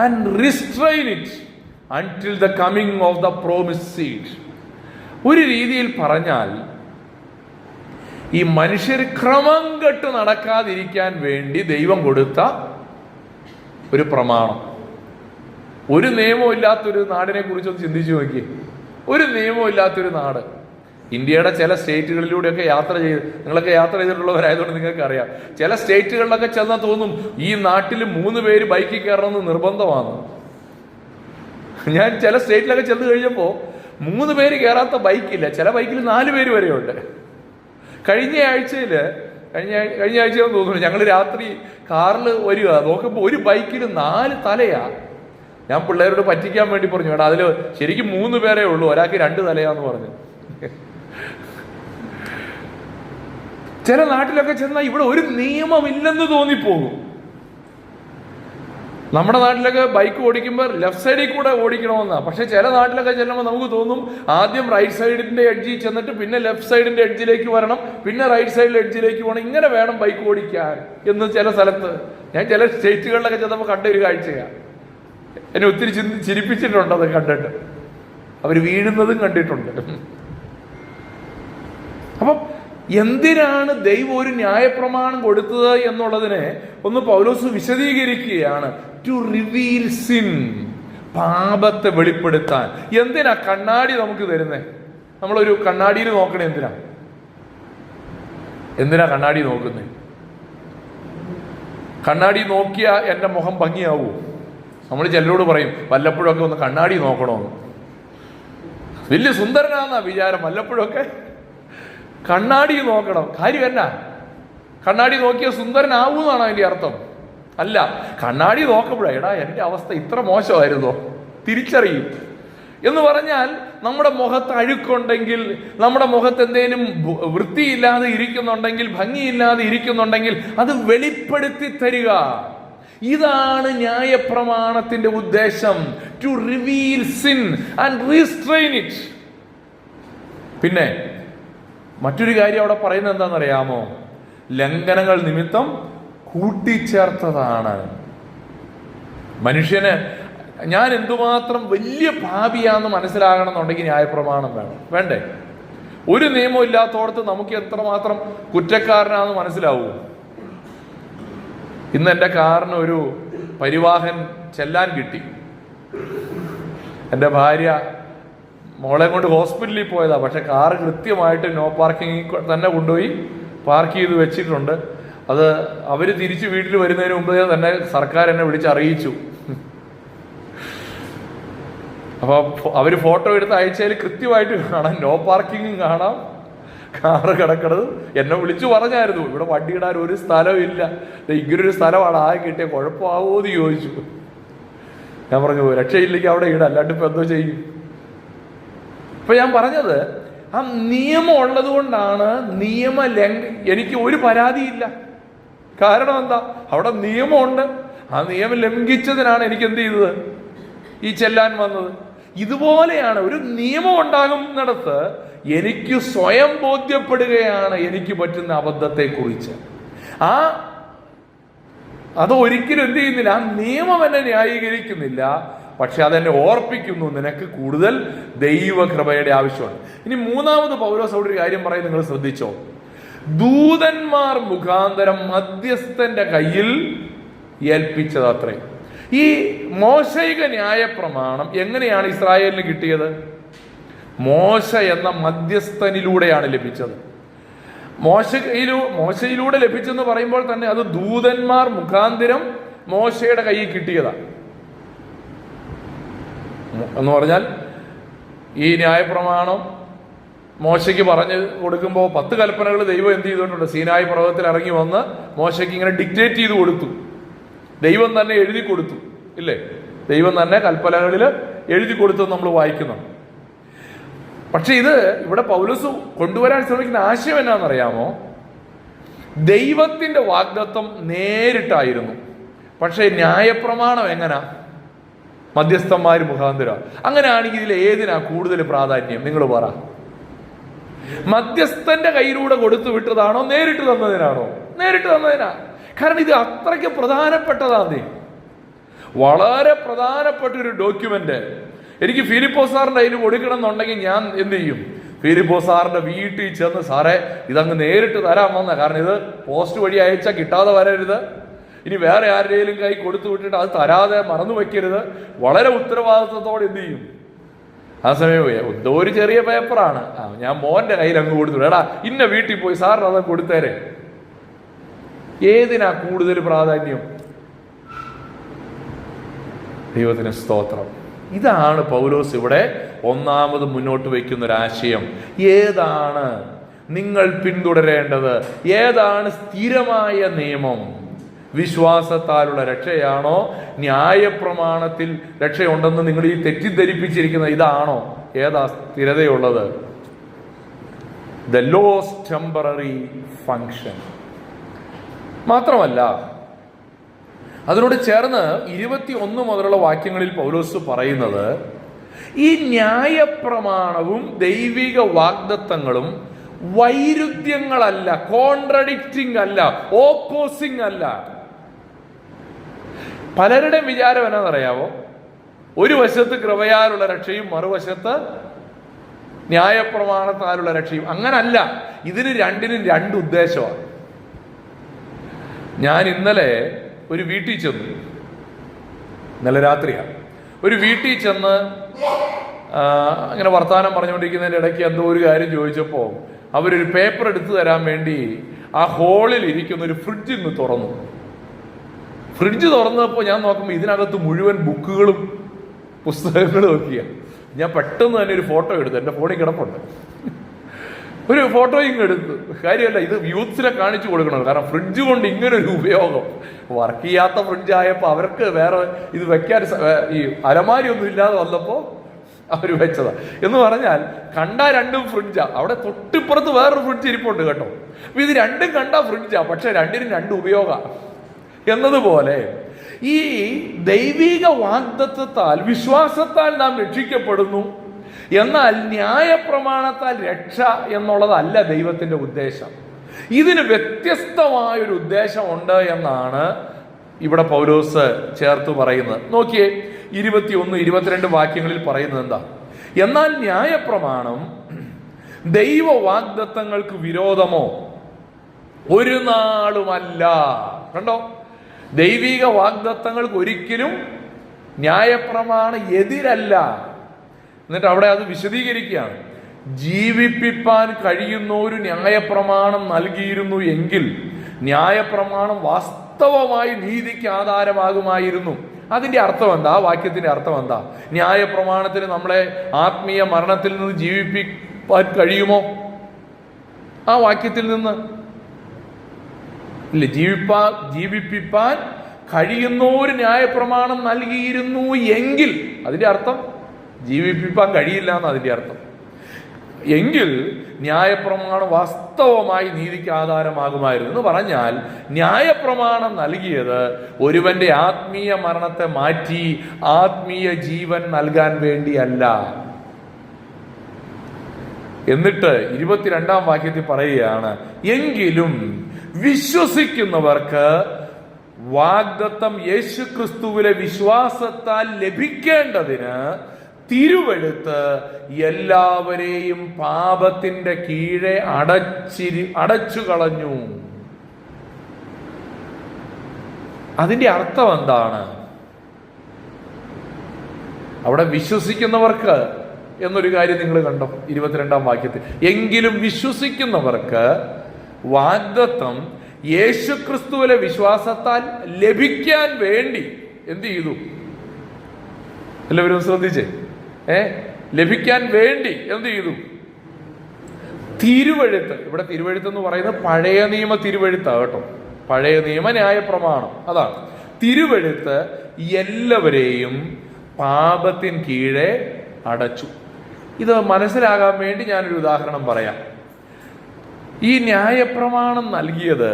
and restrain it until the coming of the promised seed. ഒരു രീതിയിൽ പറഞ്ഞാൽ ഈ മനുഷ്യർ ക്രമം കെട്ട് നടക്കാതിരിക്കാൻ വേണ്ടി ദൈവം കൊടുത്ത ഒരു പ്രമാണം. ഒരു നിയമവും ഇല്ലാത്തൊരു നാടിനെ കുറിച്ചൊന്ന് ചിന്തിച്ചു നോക്കി. ഒരു നിയമവും ഇല്ലാത്തൊരു നാട്. ഇന്ത്യയുടെ ചില സ്റ്റേറ്റുകളിലൂടെയൊക്കെ യാത്ര ചെയ്ത്, നിങ്ങളൊക്കെ യാത്ര ചെയ്തിട്ടുള്ളവരായതുകൊണ്ട് നിങ്ങൾക്ക് അറിയാം, ചില സ്റ്റേറ്റുകളിലൊക്കെ ചെന്നാൽ തോന്നും ഈ നാട്ടിൽ 3 പേര് ബൈക്കിൽ കയറണമെന്ന് നിർബന്ധമാണ്. ഞാൻ ചില സ്റ്റേറ്റിലൊക്കെ ചെന്ന് കഴിഞ്ഞപ്പോൾ 3 പേര് കയറാത്ത ബൈക്കില്ല. ചില ബൈക്കിൽ 4 പേര് വരെയുണ്ട്. കഴിഞ്ഞ ആഴ്ചയെന്ന് തോന്നുന്നു, ഞങ്ങൾ രാത്രി കാറിൽ വരിക, നോക്കുമ്പോൾ ഒരു ബൈക്കിൽ 4 തലയാ. ഞാൻ പിള്ളേരോട് പറ്റിക്കാൻ വേണ്ടി പറഞ്ഞു, കേട്ടോ അതിൽ ശരിക്കും 3 പേരേ ഉള്ളൂ, ഒരാൾക്ക് 2 തലയാന്ന് പറഞ്ഞു. ചില നാട്ടിലൊക്കെ ചെന്നാൽ ഇവിടെ ഒരു നിയമമില്ലെന്ന് തോന്നിപ്പോകും. നമ്മുടെ നാട്ടിലൊക്കെ ബൈക്ക് ഓടിക്കുമ്പോൾ ലെഫ്റ്റ് സൈഡിൽ കൂടെ ഓടിക്കണമെന്നാ. പക്ഷെ ചില നാട്ടിലൊക്കെ ചെല്ലുമ്പോൾ നമുക്ക് തോന്നും ആദ്യം റൈറ്റ് സൈഡിന്റെ എഡ്ജിൽ ചെന്നിട്ട് പിന്നെ ലെഫ്റ്റ് സൈഡിന്റെ എഡ്ജിലേക്ക് വരണം, പിന്നെ റൈറ്റ് സൈഡിലെ എഡ്ജിലേക്ക് പോകണം, ഇങ്ങനെ വേണം ബൈക്ക് ഓടിക്കാൻ എന്ന് ചില സ്ഥലത്ത്. ഞാൻ ചില സ്റ്റേറ്റുകളിലൊക്കെ ചെന്നപ്പോൾ കണ്ട ഒരു കാഴ്ചയാണ്. എന്നെ ഒത്തിരി ചിരിപ്പിച്ചിട്ടുണ്ട് അത് കണ്ടിട്ട്. അവർ വീഴുന്നതും കണ്ടിട്ടുണ്ട്. അപ്പം എന്തിനാണ് ദൈവം ഒരു ന്യായപ്രമാണം കൊടുത്തത് എന്നുള്ളതിനെ ഒന്ന് പൗലോസ് വിശദീകരിക്കുകയാണ്. ടു റിവീൽ സിൻ, പാപത്തെ വെളിപ്പെടുത്താൻ. എന്തിനാ കണ്ണാടി നമുക്ക് തരുന്നേ? നമ്മളൊരു കണ്ണാടിയിൽ നോക്കണേ എന്തിനാ കണ്ണാടി നോക്കുന്നേ? കണ്ണാടി നോക്കിയാ എൻ്റെ മുഖം ഭംഗിയാവൂ? നമ്മൾ ചിലരോട് പറയും വല്ലപ്പോഴൊക്കെ ഒന്ന് കണ്ണാടി നോക്കണമെന്ന്. വലിയ സുന്ദരനാന്നാ വിചാരം. വല്ലപ്പോഴൊക്കെ കണ്ണാടി നോക്കണം. കാര്യം എന്നാ? കണ്ണാടി നോക്കിയ സുന്ദരനാവൂന്നാണോ അതിന്റെ അർത്ഥം? അല്ല. കണ്ണാടി നോക്കുമ്പോഴേ എടാ എൻ്റെ അവസ്ഥ ഇത്ര മോശമായിരുന്നോ തിരിച്ചറിയും എന്ന് പറഞ്ഞാൽ, നമ്മുടെ മുഖത്ത് അഴുക്കുണ്ടെങ്കിൽ, നമ്മുടെ മുഖത്ത് എന്തെങ്കിലും വൃത്തിയില്ലാതെ ഇരിക്കുന്നുണ്ടെങ്കിൽ, ഭംഗിയില്ലാതെ ഇരിക്കുന്നുണ്ടെങ്കിൽ അത് വെളിപ്പെടുത്തി തരിക. ഇതാണ് ന്യായപ്രമാണത്തിന്റെ ഉദ്ദേശം. To reveal sin and restrain it. പിന്നെ മറ്റൊരു കാര്യം അവിടെ പറയുന്നത് എന്താണെന്നറിയാമോ? ലംഘനങ്ങൾ നിമിത്തം കൂട്ടിച്ചേർത്തതാണ്. മനുഷ്യന് ഞാൻ എന്തുമാത്രം വലിയ പാപിയാന്ന് മനസ്സിലാകണം എന്നുണ്ടെങ്കിൽ ന്യായപ്രമാണം വേണ്ടേ? ഒരു നിയമം ഇല്ലാത്തോടത്ത് നമുക്ക് എത്രമാത്രം കുറ്റക്കാരനാണെന്ന് മനസ്സിലാവൂ. ഇന്ന് എൻ്റെ കാറിന് ഒരു പരിവാഹൻ ചെല്ലാൻ കിട്ടി. എൻ്റെ ഭാര്യ മോളെ കൊണ്ട് ഹോസ്പിറ്റലിൽ പോയതാ. പക്ഷെ കാറ് കൃത്യമായിട്ട് നോ പാർക്കിംഗ് തന്നെ കൊണ്ടുപോയി പാർക്ക് ചെയ്ത് വെച്ചിട്ടുണ്ട്. അത് അവർ തിരിച്ച് വീട്ടിൽ വരുന്നതിന് മുമ്പേ തന്നെ സർക്കാർ എന്നെ വിളിച്ചറിയിച്ചു. അപ്പോൾ അവർ ഫോട്ടോ എടുത്ത് അയച്ചതിൽ കൃത്യമായിട്ട് കാണാം, നോ പാർക്കിങ്ങും കാണാം, കാറ് കിടക്കണത്. എന്നെ വിളിച്ചു പറഞ്ഞായിരുന്നു ഇവിടെ വണ്ടി ഇടാൻ ഒരു സ്ഥലവും ഇല്ല, ഇങ്ങനൊരു സ്ഥലമാണ് ആകെ കിട്ടിയ, കുഴപ്പമാവോ എന്ന് ചോദിച്ചു. ഞാൻ പറഞ്ഞു രക്ഷയില്ലെങ്കിൽ അവിടെ ഇടാം, അല്ലാണ്ട് ഇപ്പം എന്തോ ചെയ്യും. ഇപ്പൊ ഞാൻ പറഞ്ഞത് ആ നിയമം ഉള്ളത് കൊണ്ടാണ് എനിക്ക് ഒരു പരാതിയില്ല. കാരണം എന്താ? അവിടെ നിയമമുണ്ട്. ആ നിയമം ലംഘിച്ചതിനാണ് എനിക്ക് എന്ത് ചെയ്തത്? ഈ ചെല്ലാൻ വന്നത്. ഇതുപോലെയാണ് ഒരു നിയമം ഉണ്ടാകുന്നിടത്ത് എനിക്ക് സ്വയം ബോധ്യപ്പെടുകയാണ് എനിക്ക് പറ്റുന്ന അബദ്ധത്തെ കുറിച്ച്. അത് ഒരിക്കലും എന്ത് ചെയ്യുന്നില്ല, ആ നിയമം എന്നെ ന്യായീകരിക്കുന്നില്ല, പക്ഷെ അതെന്നെ ഓർപ്പിക്കുന്നു നിനക്ക് കൂടുതൽ ദൈവകൃപയുടെ ആവശ്യമുണ്ട്. ഇനി മൂന്നാമത് പൗലോസ് അവിടെ ഒരു കാര്യം പറയും, നിങ്ങൾ ശ്രദ്ധിച്ചോ? ദൂതന്മാർ മുഖാന്തരം മധ്യസ്ഥന്റെ കയ്യിൽ ഏൽപ്പിച്ചതത്രേ. ഈ മോശൈക ന്യായപ്രമാണം എങ്ങനെയാണ് ഇസ്രായേലിന് കിട്ടിയത്? മോശ എന്ന മധ്യസ്ഥനിലൂടെയാണ് ലഭിച്ചത്. മോശയിലൂടെ ലഭിച്ചെന്ന് പറയുമ്പോൾ തന്നെ അത് ദൂതന്മാർ മുഖാന്തരം മോശയുടെ കയ്യിൽ കിട്ടിയതാണ് എന്ന് പറഞ്ഞാൽ ഈ ന്യായപ്രമാണം മോശയ്ക്ക് പറഞ്ഞു കൊടുക്കുമ്പോൾ 10 കൽപ്പനകൾ ദൈവം എന്ത് ചെയ്തിട്ടുണ്ട്? സീനായി പർവ്വതത്തിൽ ഇറങ്ങി വന്ന് മോശയ്ക്ക് ഇങ്ങനെ ഡിക്റ്റേറ്റ് ചെയ്ത് കൊടുത്തു. ദൈവം തന്നെ എഴുതി കൊടുത്തു, ഇല്ലേ? ദൈവം തന്നെ കൽപ്പനകളിൽ എഴുതി കൊടുത്തു നമ്മൾ വായിക്കുന്നു. പക്ഷെ ഇത് ഇവിടെ പൗലോസ് കൊണ്ടുവരാൻ ശ്രമിക്കുന്ന ആശയം എന്നാണെന്നറിയാമോ? ദൈവത്തിന്റെ വാഗ്ദത്തം നേരിട്ടായിരുന്നു, പക്ഷെ ന്യായപ്രമാണം എങ്ങനാ? മധ്യസ്ഥന്മാർ മുഖാന്തരം. അങ്ങനെയാണെങ്കിൽ ഇതിൽ ഏതിനാ കൂടുതൽ പ്രാധാന്യം? നിങ്ങൾ പറ. മധ്യസ്ഥന്റെ കയ്യിലൂടെ കൊടുത്തു വിട്ടതാണോ നേരിട്ട് തന്നതിനാണോ? നേരിട്ട് തന്നതിനാ. കാരണം ഇത് അത്രയ്ക്ക് പ്രധാനപ്പെട്ടതാണ്, വളരെ പ്രധാനപ്പെട്ട ഒരു ഡോക്യുമെന്റ്. എനിക്ക് ഫിലിപ്പോസ് സാറിന്റെ കയ്യിൽ കൊടുക്കണം എന്നുണ്ടെങ്കിൽ ഞാൻ എന്ത് ചെയ്യും? ഫിലിപ്പോസ് സാറിന്റെ വീട്ടിൽ ചെന്ന്, സാറേ ഇതങ്ങ് നേരിട്ട് തരാൻ വന്ന, കാരണം ഇത് പോസ്റ്റ് വഴി അയച്ചാൽ കിട്ടാതെ വരരുത്, ഇനി വേറെ ആരുടെയും കൈ കൊടുത്തു വിട്ടിട്ട് അത് തരാതെ മറന്നു വെക്കരുത്, വളരെ ഉത്തരവാദിത്വത്തോടെ എന്ത് ചെയ്യും? ആ സമയം എന്തോ ഒരു ചെറിയ പേപ്പറാണ്, ഞാൻ മോന്റെ കയ്യിൽ അങ്ങ് കൊടുത്തു, എടാ ഇന്ന വീട്ടിൽ പോയി സാറിന് അത് കൊടുത്തേരെ. ഏതിനാ കൂടുതൽ പ്രാധാന്യം? ദൈവത്തിന് സ്തോത്രം. ഇതാണ് പൗലോസ് ഇവിടെ ഒന്നാമത് മുന്നോട്ട് വയ്ക്കുന്ന ഒരു ആശയം. ഏതാണ് നിങ്ങൾ പിന്തുടരേണ്ടത്? ഏതാണ് സ്ഥിരമായ നിയമം? വിശ്വാസത്താലുള്ള രക്ഷയാണോ? ന്യായപ്രമാണത്തിൽ രക്ഷയുണ്ടെന്ന് നിങ്ങൾ ഈ തെറ്റിദ്ധരിപ്പിച്ചിരിക്കുന്ന ഇതാണോ? ഏതാ സ്ഥിരതയുള്ളത്? The law's temporary function. മാത്രമല്ല, അതിനോട് ചേർന്ന് 21 മുതലുള്ള വാക്യങ്ങളിൽ പൗലോസ് പറയുന്നത്, ഈ ന്യായപ്രമാണവും ദൈവിക വാഗ്ദത്തങ്ങളും വൈരുദ്ധ്യങ്ങളല്ല, കോൺട്രഡിക്റ്റിംഗ് അല്ല, ഓപ്പോസിംഗ് അല്ല. പലരുടെയും വിചാരം എന്നാണെന്നറിയാവോ? ഒരു വശത്ത് കൃപയാലുള്ള രക്ഷയും മറുവശത്ത് ന്യായപ്രമാണത്താലുള്ള രക്ഷയും. അങ്ങനല്ല. ഇതിന് രണ്ടിനും രണ്ട് ഉദ്ദേശമാണ്. ഞാൻ ഇന്നലെ ഒരു വീട്ടിൽ ചെന്നു, ഇന്നലെ രാത്രിയാണ്. ഒരു വീട്ടിൽ ചെന്ന് അങ്ങനെ വർത്തമാനം പറഞ്ഞുകൊണ്ടിരിക്കുന്നതിൻ്റെ ഇടയ്ക്ക് എന്തോ ഒരു കാര്യം ചോദിച്ചപ്പോൾ അവരൊരു പേപ്പർ എടുത്തു തരാൻ വേണ്ടി ആ ഹോളിൽ ഇരിക്കുന്ന ഒരു ഫ്രിഡ്ജ് ഇന്ന് തുറന്നു. ഫ്രിഡ്ജ് തുറന്നപ്പോൾ ഞാൻ നോക്കുമ്പോൾ ഇതിനകത്ത് മുഴുവൻ ബുക്കുകളും പുസ്തകങ്ങളും ഒക്കെയാണ്. ഞാൻ പെട്ടെന്ന് തന്നെ ഒരു ഫോട്ടോ എടുത്തു, എൻ്റെ ഫോണിൽ കിടപ്പുണ്ട്. ഒരു ഫോട്ടോയും എടുത്തു. കാര്യമല്ല, ഇത് യൂത്ത്സിനെ കാണിച്ചു കൊടുക്കണം. കാരണം ഫ്രിഡ്ജ് കൊണ്ട് ഇങ്ങനൊരു ഉപയോഗം. വർക്ക് ചെയ്യാത്ത ഫ്രിഡ്ജായപ്പോൾ അവർക്ക് വേറെ ഇത് വെക്കാൻ ഈ അലമാരി ഒന്നും ഇല്ലാതെ വന്നപ്പോൾ അവർ വെച്ചതാ. എന്ന് പറഞ്ഞാൽ കണ്ടാ രണ്ടും ഫ്രിഡ്ജാ. അവിടെ തൊട്ടിപ്പുറത്ത് വേറൊരു ഫ്രിഡ്ജ് ഇരിപ്പുണ്ട് കേട്ടോ. അപ്പൊ ഇത് രണ്ടും കണ്ടാ ഫ്രിഡ്ജാ, പക്ഷെ രണ്ടിനും രണ്ട് ഉപയോഗം എന്നതുപോലെ ഈ ദൈവിക വാഗ്ദത്തത്താൽ വിശ്വാസത്താൽ നാം രക്ഷിക്കപ്പെടുന്നു. എന്നാൽ ന്യായപ്രമാണത്താൽ രക്ഷ എന്നുള്ളതല്ല ദൈവത്തിന്റെ ഉദ്ദേശം. ഇതിന് വ്യത്യസ്തമായൊരു ഉദ്ദേശമുണ്ട് എന്നാണ് ഇവിടെ പൗലോസ് ചേർത്ത് പറയുന്നത്. നോക്കിയേ, 21, 22 വാക്യങ്ങളിൽ പറയുന്നത് എന്താ? എന്നാൽ ന്യായപ്രമാണം ദൈവ വാഗ്ദത്തങ്ങൾക്ക് വിരോധമോ? ഒരു നാളുമല്ല. കണ്ടോ, ദൈവിക വാഗ്ദത്തങ്ങൾക്ക് ഒരിക്കലും ന്യായപ്രമാണം എതിരല്ല. എന്നിട്ട് അവിടെ അത് വിശദീകരിക്കുകയാണ്. ജീവിപ്പിപ്പാൻ കഴിയുന്ന ഒരു ന്യായപ്രമാണം നൽകിയിരുന്നു എങ്കിൽ ന്യായപ്രമാണം വാസ്തവമായി നീതിക്ക് ആധാരമാകുമായിരുന്നു. അതിന്റെ അർത്ഥം എന്താ? വാക്യത്തിന്റെ അർത്ഥം എന്താ? ന്യായപ്രമാണത്തിന് നമ്മളെ ആത്മീയ മരണത്തിൽ നിന്ന് ജീവിപ്പിക്കാൻ കഴിയുമോ? ആ വാക്യത്തിൽ നിന്ന് ഇല്ല. ജീവിപ്പിപ്പാൻ കഴിയുന്ന ഒരു ന്യായപ്രമാണം നൽകിയിരുന്നു എങ്കിൽ അതിന്റെ അർത്ഥം ജീവിപ്പിപ്പാൻ കഴിയില്ല എന്ന് അതിന്റെ അർത്ഥം. എങ്കിൽ ന്യായപ്രമാണം വാസ്തവമായി നീതിക്ക് ആധാരമാകുമായിരുന്നു എന്ന് പറഞ്ഞാൽ ന്യായപ്രമാണം നൽകിയത് ഒരുവന്റെ ആത്മീയ മരണത്തെ മാറ്റി ആത്മീയ ജീവൻ നൽകാൻ വേണ്ടിയല്ല. എന്നിട്ട് 22-ാം വാക്യത്തിൽ പറയുകയാണ്, എങ്കിലും വിശ്വസിക്കുന്നവർക്ക് വാഗ്ദത്തം യേശുക്രിസ്തുവിലെ വിശ്വാസത്താൽ ലഭിക്കേണ്ടതിന് തിരുവെഴുത്ത് എല്ലാവരെയും പാപത്തിന്റെ കീഴെ അടച്ചു കളഞ്ഞു. അതിന്റെ അർത്ഥം എന്താണ്? അവിടെ വിശ്വസിക്കുന്നവർക്ക് എന്നൊരു കാര്യം നിങ്ങൾ കണ്ടോ 22-ാം വാക്യത്തിൽ. എങ്കിലും വിശ്വസിക്കുന്നവർക്ക് വാഗ്ദത്തം യേശുക്രിസ്തുവിലെ വിശ്വാസത്താൽ ലഭിക്കാൻ വേണ്ടി എന്ത് ചെയ്തു? എല്ലാവരും ശ്രദ്ധിച്ചേ. ലഭിക്കാൻ വേണ്ടി എന്ത് ചെയ്തു? തിരുവെഴുത്ത്, ഇവിടെ തിരുവെഴുത്ത് എന്ന് പറയുന്നത് പഴയ നിയമ തിരുവെഴുത്താണ് കേട്ടോ, പഴയ നിയമ ന്യായപ്രമാണം. അതാണ് തിരുവെഴുത്ത് എല്ലാവരെയും പാപത്തിന് കീഴെ അടച്ചു. ഇത് മനസ്സിലാകാൻ വേണ്ടി ഞാനൊരു ഉദാഹരണം പറയാം. ഈ ന്യായപ്രമാണം നൽകിയത്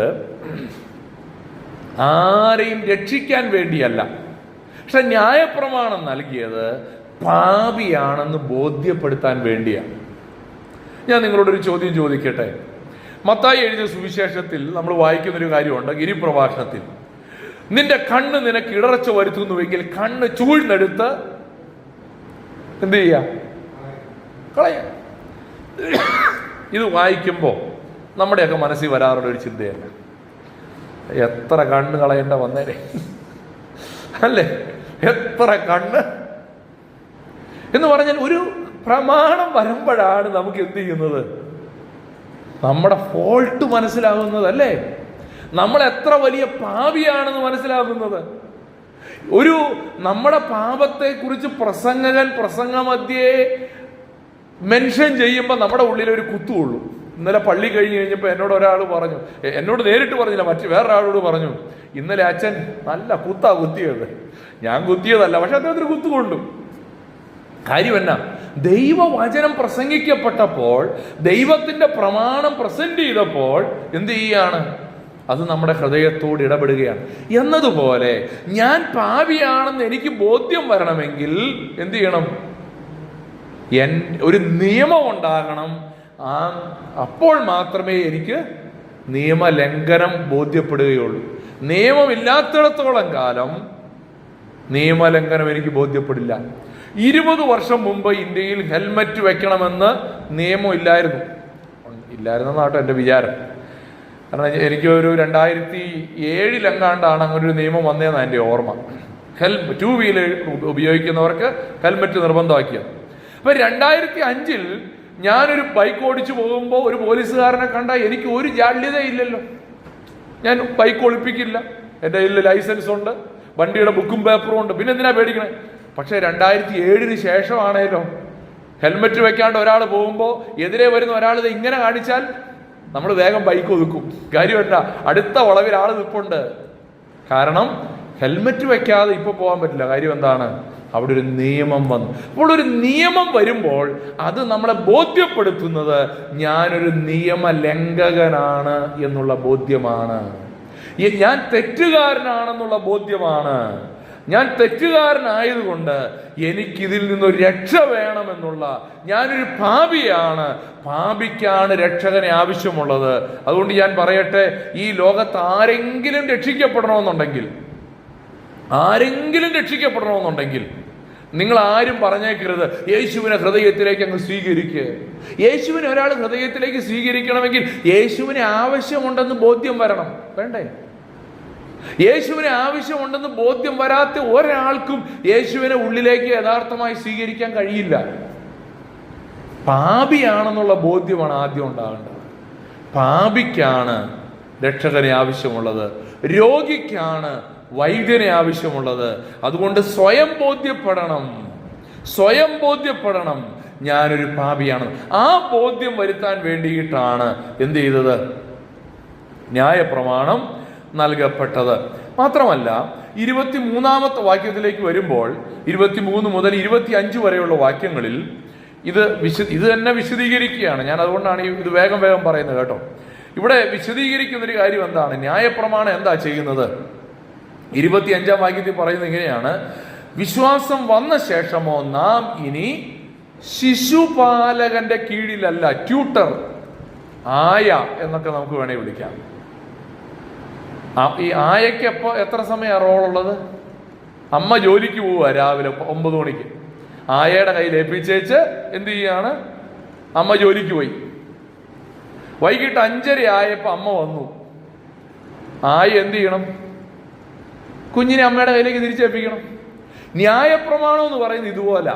ആരെയും രക്ഷിക്കാൻ വേണ്ടിയല്ല, പക്ഷെ ന്യായപ്രമാണം നൽകിയത് പാപിയാണെന്ന് ബോധ്യപ്പെടുത്താൻ വേണ്ടിയാണ്. ഞാൻ നിങ്ങളോടൊരു ചോദ്യം ചോദിക്കട്ടെ. മത്തായി എഴുതിയ സുവിശേഷത്തിൽ നമ്മൾ വായിക്കുന്നൊരു കാര്യമുണ്ട്, ഗിരിപ്രഭാഷണത്തിൽ. നിന്റെ കണ്ണ് നിനക്ക് ഇടർച്ച വരുത്തുന്നുവെങ്കിൽ കണ്ണ് ചൂഴ്ന്നെടുത്ത് എന്ത് ചെയ്യാ? കളയാ. ഇത് വായിക്കുമ്പോൾ നമ്മുടെയൊക്കെ മനസ്സിൽ വരാറുള്ള ഒരു ചിന്തയല്ല, എത്ര കണ്ണ് കളയേണ്ട വന്നേരെ അല്ലേ, എത്ര കണ്ണ് എന്ന് പറഞ്ഞാൽ ഒരു പ്രമാണം വരുമ്പോഴാണ് നമുക്ക് എന്ത് ചെയ്യുന്നത്, നമ്മുടെ ഫോൾട്ട് മനസ്സിലാകുന്നത് അല്ലേ, നമ്മൾ എത്ര വലിയ പാപിയാണെന്ന് മനസ്സിലാകുന്നത്. ഒരു നമ്മുടെ പാപത്തെ കുറിച്ച് പ്രസംഗകൻ പ്രസംഗമധ്യേ മെൻഷൻ ചെയ്യുമ്പോൾ നമ്മുടെ ഉള്ളിൽ ഒരു കുത്തുള്ളൂ. ഇന്നലെ പള്ളി കഴിഞ്ഞ് കഴിഞ്ഞപ്പോൾ എന്നോട് ഒരാൾ പറഞ്ഞു, എന്നോട് നേരിട്ട് പറഞ്ഞില്ല, വേറൊരാളോട് പറഞ്ഞു, ഇന്നലെ അച്ഛൻ നല്ല കുത്തിയത്. ഞാൻ കുത്തിയതല്ല, പക്ഷെ അദ്ദേഹത്തിന് കുത്തുകൊണ്ടു. കാര്യം എന്നാ, ദൈവവചനം പ്രസംഗിക്കപ്പെട്ടപ്പോൾ, ദൈവത്തിന്റെ പ്രമാണം പ്രസന്റ് ചെയ്തപ്പോൾ എന്ത് ചെയ്യാണ്, അത് നമ്മുടെ ഹൃദയത്തോട് ഇടപെടുകയാണ്. എന്നതുപോലെ ഞാൻ പാപിയാണെന്ന് എനിക്ക് ബോധ്യം വരണമെങ്കിൽ എന്ത് ചെയ്യണം, ഒരു നിയമം ഉണ്ടാകണം. അപ്പോൾ മാത്രമേ എനിക്ക് നിയമലംഘനം ബോധ്യപ്പെടുകയുള്ളൂ. നിയമമില്ലാത്തിടത്തോളം കാലം നിയമലംഘനം എനിക്ക് ബോധ്യപ്പെടില്ല. 20 വർഷം മുമ്പ് ഇന്ത്യയിൽ ഹെൽമറ്റ് വെക്കണമെന്ന് നിയമം ഇല്ലായിരുന്നെന്നാട്ടോ എൻ്റെ വിചാരം. കാരണം എനിക്കൊരു 2007 അങ്ങനെ ഒരു നിയമം വന്നതെന്നാണ് എൻ്റെ ഓർമ്മ. 2 വീലർ ഉപയോഗിക്കുന്നവർക്ക് ഹെൽമറ്റ് നിർബന്ധമാക്കിയത്. അപ്പൊ 2005 ഞാനൊരു ബൈക്ക് ഓടിച്ചു പോകുമ്പോൾ ഒരു പോലീസുകാരനെ കണ്ടാൽ എനിക്ക് ഒരു ജാള്യതയില്ലല്ലോ, ഞാൻ ബൈക്ക് ഒളിപ്പിക്കില്ല, എൻ്റെ കയ്യിൽ ലൈസൻസ് ഉണ്ട്, വണ്ടിയുടെ ബുക്കും പേപ്പറും ഉണ്ട്, പിന്നെ എന്തിനാ പേടിക്കണേ. പക്ഷെ 2007 ശേഷമാണേലോ ഹെൽമെറ്റ് വെക്കാണ്ട് ഒരാൾ പോകുമ്പോൾ എതിരെ വരുന്ന ഒരാൾ ഇത് ഇങ്ങനെ കാണിച്ചാൽ നമ്മൾ വേഗം ബൈക്ക് ഒതുക്കും. കാര്യമല്ല, അടുത്ത വളവിൽ ആൾ നിൽപ്പുണ്ട്. കാരണം ഹെൽമെറ്റ് വെക്കാതെ ഇപ്പൊ പോകാൻ പറ്റില്ല. കാര്യം എന്താണ്, അവിടെ ഒരു നിയമം വന്നു. അപ്പോൾ ഒരു നിയമം വരുമ്പോൾ അത് നമ്മളെ ബോധ്യപ്പെടുത്തുന്നത് ഞാനൊരു നിയമലംഘകനാണ് എന്നുള്ള ബോധ്യമാണ്, ഞാൻ തെറ്റുകാരനാണെന്നുള്ള ബോധ്യമാണ്. ഞാൻ തെറ്റുകാരനായതുകൊണ്ട് എനിക്കിതിൽ നിന്നൊരു രക്ഷ വേണമെന്നുള്ള, ഞാനൊരു പാപിയാണ്, പാപിക്കാണ് രക്ഷകനെ ആവശ്യമുള്ളത്. അതുകൊണ്ട് ഞാൻ പറയട്ടെ, ഈ ലോകത്ത് ആരെങ്കിലും രക്ഷിക്കപ്പെടണമെന്നുണ്ടെങ്കിൽ നിങ്ങൾ ആരും പറഞ്ഞേക്കരുത് യേശുവിനെ ഹൃദയത്തിലേക്ക് അങ്ങ് സ്വീകരിക്കുക. യേശുവിനെ ഒരാൾ ഹൃദയത്തിലേക്ക് സ്വീകരിക്കണമെങ്കിൽ യേശുവിനെ ആവശ്യമുണ്ടെന്ന് ബോധ്യം വരണം, വേണ്ടേ? യേശുവിനെ ആവശ്യമുണ്ടെന്ന് ബോധ്യം വരാത്ത ഒരാൾക്കും യേശുവിനെ ഉള്ളിലേക്ക് യഥാർത്ഥമായി സ്വീകരിക്കാൻ കഴിയില്ല. പാപിയാണെന്നുള്ള ബോധ്യമാണ് ആദ്യം ഉണ്ടാകേണ്ടത്. പാപിക്കാണ് രക്ഷകനെ ആവശ്യമുള്ളത്, രോഗിക്കാണ് വൈദ്യനെ ആവശ്യമുള്ളത്. അതുകൊണ്ട് സ്വയം ബോധ്യപ്പെടണം ഞാനൊരു പാപിയാണ്. ആ ബോധ്യം വരുത്താൻ വേണ്ടിയിട്ടാണ് എന്ത് ചെയ്തത്, ന്യായപ്രമാണം നൽകപ്പെട്ടത്. മാത്രമല്ല 23-ാമത്തെ വാക്യത്തിലേക്ക് വരുമ്പോൾ 23 മുതൽ 25 വരെയുള്ള വാക്യങ്ങളിൽ ഇത് തന്നെ വിശദീകരിക്കുകയാണ്. ഞാൻ അതുകൊണ്ടാണ് ഇത് വേഗം പറയുന്നത് കേട്ടോ. ഇവിടെ വിശദീകരിക്കുന്നൊരു കാര്യം എന്താണ്, ന്യായപ്രമാണം എന്താ ചെയ്യുന്നത്. 25-ാം വാക്യത്തിൽ പറയുന്നത് ഇങ്ങനെയാണ്: വിശ്വാസം വന്ന ശേഷമോ നാം ഇനി ശിശുപാലകന്റെ കീഴിലല്ല, ട്യൂട്ടർ, ആയ എന്നൊക്കെ നമുക്ക് വേണേ വിളിക്കാം. ഈ ആയയ്ക്ക് എത്ര സമയം റോളുള്ളത്? അമ്മ ജോലിക്ക് പോവുക രാവിലെ 9 മണിക്ക്, ആയയുടെ കയ്യിൽ ഏൽപ്പിച്ചേച്ച് എന്ത് ചെയ്യാണ്, അമ്മ ജോലിക്ക് പോയി. വൈകിട്ട് 5:30 ആയപ്പോൾ അമ്മ വന്നു. ആയ എന്ത് ചെയ്യണം, കുഞ്ഞിനെ അമ്മയുടെ കയ്യിലേക്ക് തിരിച്ചേൽപ്പിക്കണം. ന്യായപ്രമാണം എന്ന് പറയുന്നത് ഇതുപോലെ.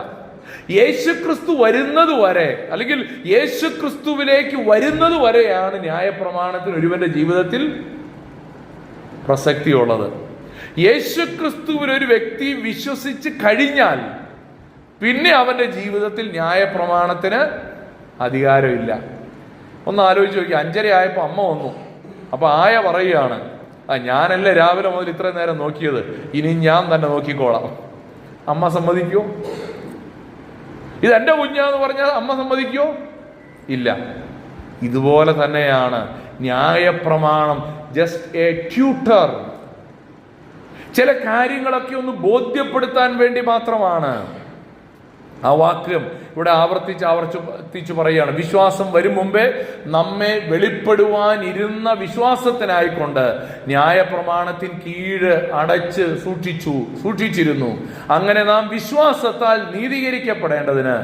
യേശുക്രിസ്തു വരുന്നത് വരെ, അല്ലെങ്കിൽ യേശുക്രിസ്തുവിലേക്ക് വരുന്നത് വരെയാണ് ന്യായപ്രമാണത്തിന് ഒരുവന്റെ ജീവിതത്തിൽ പ്രസക്തിയുള്ളത്. യേശുക്രിസ്തുവിൽ ഒരു വ്യക്തി വിശ്വസിച്ച് കഴിഞ്ഞാൽ പിന്നെ അവന്റെ ജീവിതത്തിൽ ന്യായപ്രമാണത്തിന് അധികാരമില്ല. ഒന്ന് ആലോചിച്ച് നോക്കി. 5:30 ആയപ്പോൾ അമ്മ വന്നു. അപ്പൊ ആയ പറയുകയാണ്, ഞാനല്ലേ രാവിലെ മുതൽ ഇത്രയും നേരം നോക്കിയത്, ഇനി ഞാൻ തന്നെ നോക്കിക്കോളാം. അമ്മ സമ്മതിക്കോ? ഇതെന്റെ കുഞ്ഞാന്ന് പറഞ്ഞാൽ അമ്മ സമ്മതിക്കോ? ഇല്ല. ഇതുപോലെ തന്നെയാണ് ന്യായപ്രമാണം. Just A tutor. ചില കാര്യങ്ങളൊക്കെ ഒന്ന് ബോധ്യപ്പെടുത്താൻ വേണ്ടി മാത്രമാണ്. ആ വാക്യം ഇവിടെ ആവർത്തിച്ച് പറയുകയാണ്. വിശ്വാസം വരും മുമ്പേ നമ്മെ വെളിപ്പെടുവാൻ ഇരുന്ന വിശ്വാസത്തിനായിക്കൊണ്ട് ന്യായപ്രമാണത്തിൻ കീഴ് അടച്ച് സൂക്ഷിച്ചിരുന്നു. അങ്ങനെ നാം വിശ്വാസത്താൽ നീതീകരിക്കപ്പെടേണ്ടതിന്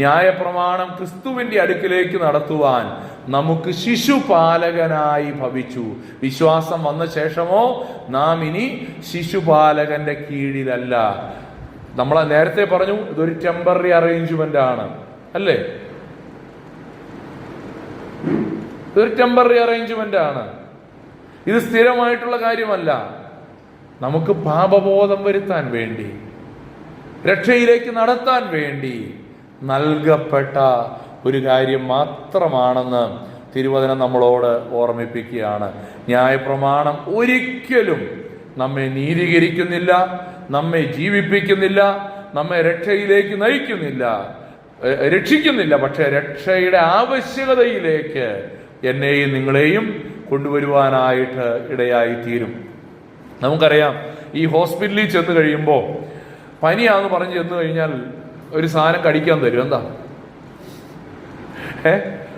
ന്യായപ്രമാണം ക്രിസ്തുവിന്റെ അടുക്കിലേക്ക് നടത്തുവാൻ നമുക്ക് ശിശുപാലകനായി ഭവിച്ചു. വിശ്വാസം വന്ന ശേഷമോ നാം ഇനി ശിശുപാലകന്റെ കീഴിലല്ല. നമ്മൾ നേരത്തെ പറഞ്ഞു, ഇതൊരു ടെമ്പററി അറേഞ്ച്മെന്റ് ആണ്, അല്ലേ? ഇതൊരു ടെമ്പററി അറേഞ്ച്മെന്റ് ആണ്. ഇത് സ്ഥിരമായിട്ടുള്ള കാര്യമല്ല. നമുക്ക് പാപബോധം വരുത്താൻ വേണ്ടി, രക്ഷയിലേക്ക് നടത്താൻ വേണ്ടി നൽകപ്പെട്ട ഒരു കാര്യം മാത്രമാണെന്ന് തിരുവചനം നമ്മളോട് ഓർമ്മിപ്പിക്കുകയാണ്. ന്യായപ്രമാണം ഒരിക്കലും നമ്മെ നീതീകരിക്കുന്നില്ല, നമ്മെ ജീവിപ്പിക്കുന്നില്ല, നമ്മെ രക്ഷയിലേക്ക് രക്ഷിക്കുന്നില്ല. പക്ഷെ രക്ഷയുടെ ആവശ്യകതയിലേക്ക് എന്നെയും നിങ്ങളെയും കൊണ്ടുവരുവാനായിട്ട് ഇടയായിത്തീരും. നമുക്കറിയാം, ഈ ഹോസ്പിറ്റലിൽ ചെന്ന് കഴിയുമ്പോൾ പനിയാന്ന് പറഞ്ഞ് ചെന്ന് കഴിഞ്ഞാൽ ഒരു സാധനം കടിക്കാൻ തരും. എന്താ?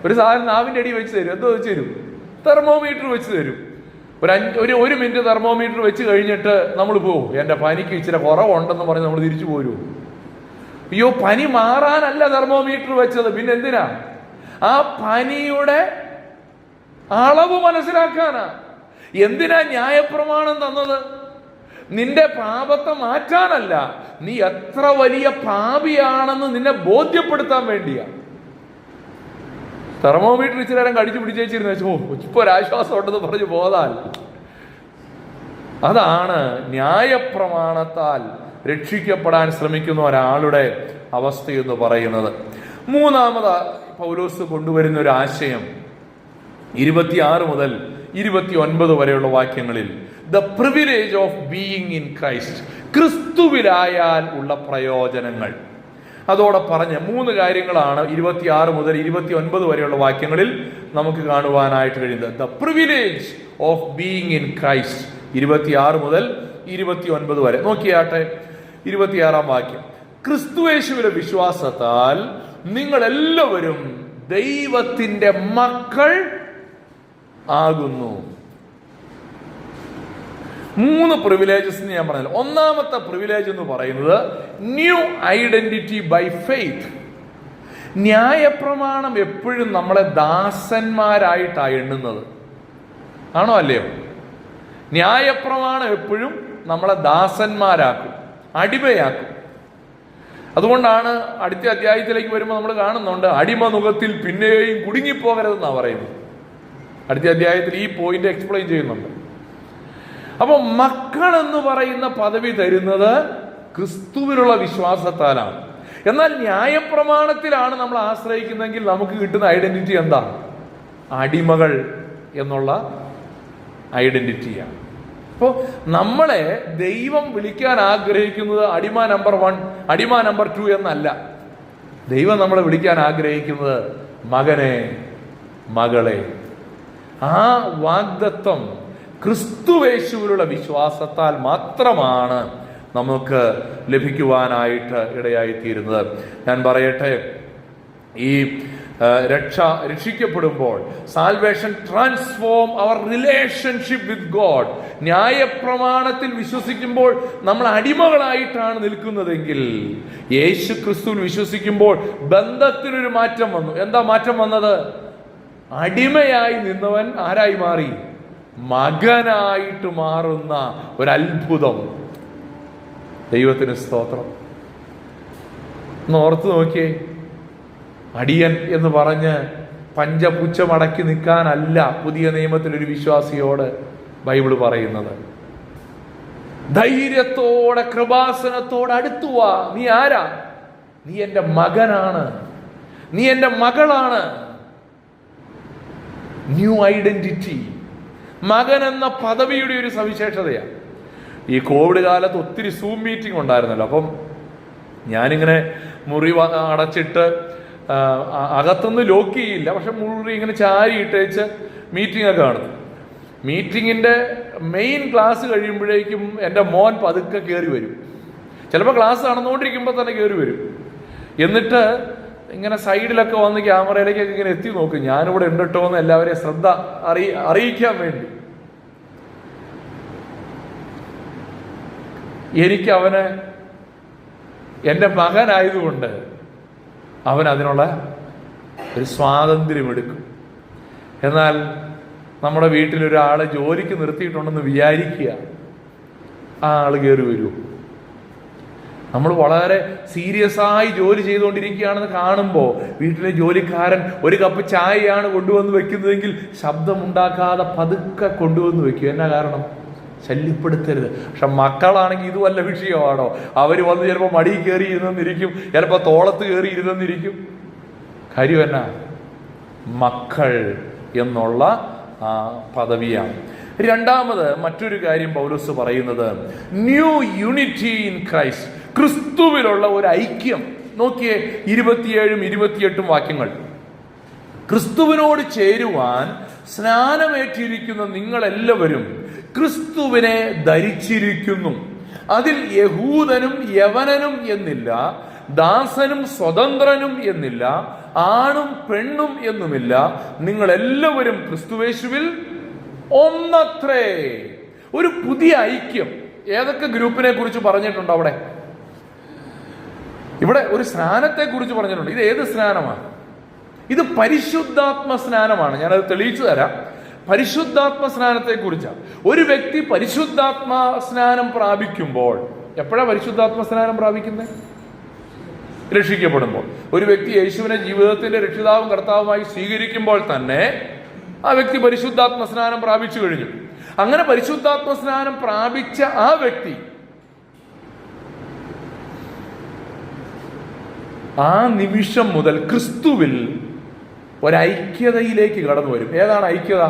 ഒരു സാധനം നാവിൻ്റെ അടി വെച്ച് തരും. എന്തോ വെച്ച് തരും? തെർമോമീറ്റർ വെച്ച് തരും. ഒരു മിനിറ്റ് തെർമോമീറ്റർ വെച്ച് കഴിഞ്ഞിട്ട് നമ്മൾ പോകും. എൻ്റെ പനിക്ക് ഇച്ചിരി കുറവുണ്ടെന്ന് പറഞ്ഞ് നമ്മൾ തിരിച്ചു പോരൂ. അയ്യോ, പനി മാറാനല്ല തെർമോമീറ്റർ വെച്ചത്, പിന്നെ എന്തിനാ? ആ പനിയുടെ അളവ് മനസ്സിലാക്കാനാ. എന്തിനാ ന്യായപ്രമാണം തന്നത്? നിന്റെ പാപത്തെ മാറ്റാനല്ല, നീ എത്ര വലിയ പാപിയാണെന്ന് നിന്നെ ബോധ്യപ്പെടുത്താൻ വേണ്ടിയാ. തെർമോമീറ്റർ ഇച്ചിരി നേരം കടിച്ചു പിടിച്ചേച്ചിരുന്ന ഇപ്പൊ ഒരാശ്വാസം ഉണ്ടെന്ന് പറഞ്ഞു പോതാൽ. അതാണ് ന്യായപ്രമാണത്താൽ രക്ഷിക്കപ്പെടാൻ ശ്രമിക്കുന്ന ഒരാളുടെ അവസ്ഥയെന്ന് പറയുന്നത്. മൂന്നാമത് പൗലോസ് കൊണ്ടുവരുന്ന ഒരു ആശയം 26 മുതൽ 29 വരെയുള്ള വാക്യങ്ങളിൽ, the privilege of being in Christ, ക്രിസ്തുവിലായാൽ ഉള്ള പ്രയോജനങ്ങൾ. അതോടെ പറഞ്ഞ 3 കാര്യങ്ങളാണ് 26 മുതൽ 29 വരെയുള്ള വാക്യങ്ങളിൽ നമുക്ക് കാണുവാനായിട്ട് കഴിയുന്നത്. The privilege of being in Christ 26 മുതൽ 29 വരെ. നോക്കിയാട്ടെ, 26-ാം വാക്യം. ക്രിസ്തുയേശുവിലെ വിശ്വാസത്താൽ നിങ്ങൾ എല്ലാവരും ദൈവത്തിന്റെ മക്കൾ ആകുന്നു. 3 പ്രിവിലേജസ് ഞാൻ പറഞ്ഞില്ല. ഒന്നാമത്തെ പ്രിവിലേജ് എന്ന് പറയുന്നത് ന്യൂ ഐഡന്റിറ്റി ബൈ ഫെയ്ത്ത്. ന്യായപ്രമാണം എപ്പോഴും നമ്മളെ ദാസന്മാരായിട്ടാണ് എണ്ണുന്നത്. ആണോ അല്ലയോ? ന്യായപ്രമാണം എപ്പോഴും നമ്മളെ ദാസന്മാരാക്കും, അടിമയാക്കും. അതുകൊണ്ടാണ് അടുത്ത അധ്യായത്തിലേക്ക് വരുമ്പോൾ നമ്മൾ കാണുന്നുണ്ട്, അടിമ നുഖത്തിൽ പിന്നെയും കുടുങ്ങിപ്പോകരുതെന്നാണ് പറയുന്നത്. അടുത്ത അധ്യായത്തിൽ ഈ പോയിന്റ് എക്സ്പ്ലെയിൻ ചെയ്യുന്നുണ്ട്. അപ്പൊ മക്കൾ എന്ന് പറയുന്ന പദവി തരുന്നത് ക്രിസ്തുവിലുള്ള വിശ്വാസത്താലാണ്. എന്നാൽ ന്യായപ്രമാണത്തിലാണ് നമ്മൾ ആശ്രയിക്കുന്നതെങ്കിൽ നമുക്ക് കിട്ടുന്ന ഐഡന്റിറ്റി എന്താ? അടിമകൾ എന്നുള്ള ഐഡന്റിറ്റിയാണ്. അപ്പോൾ നമ്മളെ ദൈവം വിളിക്കാൻ ആഗ്രഹിക്കുന്നത് അടിമ നമ്പർ 1, അടിമ നമ്പർ 2 എന്നല്ല. ദൈവം നമ്മളെ വിളിക്കാൻ ആഗ്രഹിക്കുന്നത് മകനെ, മകളെ. ആ വാഗ്ദത്തം ക്രിസ്തുയേശുവിലുള്ള വിശ്വാസത്താൽ മാത്രമാണ് നമുക്ക് ലഭിക്കുവാനായിട്ട് ഇടയായിത്തീരുന്നത്. ഞാൻ പറയട്ടെ, ഈ രക്ഷിക്കപ്പെടുമ്പോൾ salvation transform our relationship with God. ന്യായപ്രമാണത്തിൽ വിശ്വസിക്കുമ്പോൾ നമ്മൾ അടിമകളായിട്ടാണ് നിൽക്കുന്നതെങ്കിൽ, യേശു ക്രിസ്തുവിൽ വിശ്വസിക്കുമ്പോൾ ബന്ധത്തിനൊരു മാറ്റം വന്നു. എന്താ മാറ്റം വന്നത്? അടിമയായി നിന്നവൻ ആരായി മാറി? മകനായിട്ട് മാറുന്ന ഒരത്ഭുതം. ദൈവത്തിന് സ്തോത്രം. ഒന്ന് ഓർത്ത് നോക്കിയേ. അടിയൻ എന്ന് പറഞ്ഞ് പഞ്ചപുച്ഛമടക്കി നിൽക്കാനല്ല പുതിയ നിയമത്തിൽ ഒരു വിശ്വാസിയോട് ബൈബിൾ പറയുന്നത്. ധൈര്യത്തോടെ, കൃപാസനത്തോടെ അടുത്തു വാ. നീ ആരാ? നീ എൻ്റെ മകനാണ്, നീ എൻ്റെ മകളാണ്. New identity. മകൻ എന്ന പദവിയുടെ ഒരു സവിശേഷതയാണ്. ഈ കോവിഡ് കാലത്ത് ഒത്തിരി സൂം മീറ്റിംഗ് ഉണ്ടായിരുന്നല്ലോ. അപ്പം ഞാനിങ്ങനെ മുറി അടച്ചിട്ട് അകത്തുനിന്ന് ലോക്ക് ചെയ്യില്ല, പക്ഷെ മുറി ഇങ്ങനെ ചാരി ഇട്ടേച്ച് മീറ്റിംഗ് ഒക്കെ കാണുന്നു. മീറ്റിങ്ങിൻ്റെ മെയിൻ ക്ലാസ് കഴിയുമ്പോഴേക്കും എൻ്റെ മോൻ പതുക്കെ കയറി വരും. ചിലപ്പോൾ ക്ലാസ് നടന്നുകൊണ്ടിരിക്കുമ്പോൾ തന്നെ കയറി വരും. എന്നിട്ട് ഇങ്ങനെ സൈഡിലൊക്കെ വന്ന് ക്യാമറയിലേക്കൊക്കെ ഇങ്ങനെ എത്തി നോക്കും, ഞാനിവിടെ ഉണ്ടിട്ടോ എന്ന് എല്ലാവരെയും ശ്രദ്ധ അറിയിക്കാൻ വേണ്ടി. എനിക്ക് അവന് എൻ്റെ മകനായതുകൊണ്ട് അവൻ അതിനുള്ള ഒരു സ്വാതന്ത്ര്യമെടുക്കും. എന്നാൽ നമ്മുടെ വീട്ടിലൊരാളെ ജോലിക്ക് നിർത്തിയിട്ടുണ്ടെന്ന് വിചാരിക്കുക, ആ ആള് കയറി വരൂ. നമ്മൾ വളരെ സീരിയസ് ആയി ജോലി ചെയ്തുകൊണ്ടിരിക്കുകയാണെന്ന് കാണുമ്പോൾ വീട്ടിലെ ജോലിക്കാരൻ ഒരു കപ്പ് ചായയാണ് കൊണ്ടുവന്ന് വെക്കുന്നതെങ്കിൽ ശബ്ദമുണ്ടാക്കാതെ പതുക്കെ കൊണ്ടുവന്ന് വെക്കും. എന്നാ കാരണം? ശല്യപ്പെടുത്തരുത്. പക്ഷെ മക്കളാണെങ്കിൽ ഇത് വല്ല വിഷയമാണോ? അവർ വന്ന് ചിലപ്പോൾ മടിയിൽ കയറി ഇരുന്നെന്നിരിക്കും, ചിലപ്പോൾ തോളത്ത് കയറി ഇരുന്നെന്നിരിക്കും. കാര്യം എന്നാ? മക്കൾ എന്നുള്ള ആ പദവിയാണ്. രണ്ടാമത് മറ്റൊരു കാര്യം പൗലോസ് പറയുന്നത് ന്യൂ യൂണിറ്റി ഇൻ ക്രൈസ്റ്റ്, ക്രിസ്തുവിലുള്ള ഒരു ഐക്യം. നോക്കിയേ 27ഉം 28ഉം വാക്യങ്ങൾ. ക്രിസ്തുവിനോട് ചേരുവാൻ സ്നാനമേറ്റിരിക്കുന്ന നിങ്ങളെല്ലാവരും ക്രിസ്തുവിനെ ധരിച്ചിരിക്കുന്നു. അതിൽ യഹൂദനും യവനനും എന്നില്ല, ദാസനും സ്വതന്ത്രനും എന്നില്ല, ആണും പെണ്ണും എന്നുമില്ല, നിങ്ങളെല്ലാവരും ക്രിസ്തുവേശുവിൽ ഒന്നത്രേ. ഒരു പുതിയ ഐക്യം. ഏതൊക്കെ ഗ്രൂപ്പിനെ കുറിച്ച് പറഞ്ഞിട്ടുണ്ട് അവിടെ? ഇവിടെ ഒരു സ്നാനത്തെ കുറിച്ച് പറഞ്ഞിട്ടുണ്ട്. ഇത് ഏത് സ്നാനമാണ്? ഇത് പരിശുദ്ധാത്മ സ്നാനമാണ്. ഞാനത് തെളിയിച്ചു തരാം. പരിശുദ്ധാത്മ സ്നാനത്തെ കുറിച്ചാണ്. ഒരു വ്യക്തി പരിശുദ്ധാത്മ സ്നാനം പ്രാപിക്കുമ്പോൾ, എപ്പോഴാണ് പരിശുദ്ധാത്മ സ്നാനം പ്രാപിക്കുന്നത്? രക്ഷിക്കപ്പെടുമ്പോൾ. ഒരു വ്യക്തി യേശുവിനെ ജീവിതത്തിന്റെ രക്ഷിതാവും കർത്താവുമായി സ്വീകരിക്കുമ്പോൾ തന്നെ ആ വ്യക്തി പരിശുദ്ധാത്മ സ്നാനം പ്രാപിച്ചു കഴിഞ്ഞു. അങ്ങനെ പരിശുദ്ധാത്മ സ്നാനം പ്രാപിച്ച ആ വ്യക്തി ആ നിമിഷം മുതൽ ക്രിസ്തുവിൽ ഒരൈക്യതയിലേക്ക് കടന്നു വരും. ഏതാണ് ഐക്യത?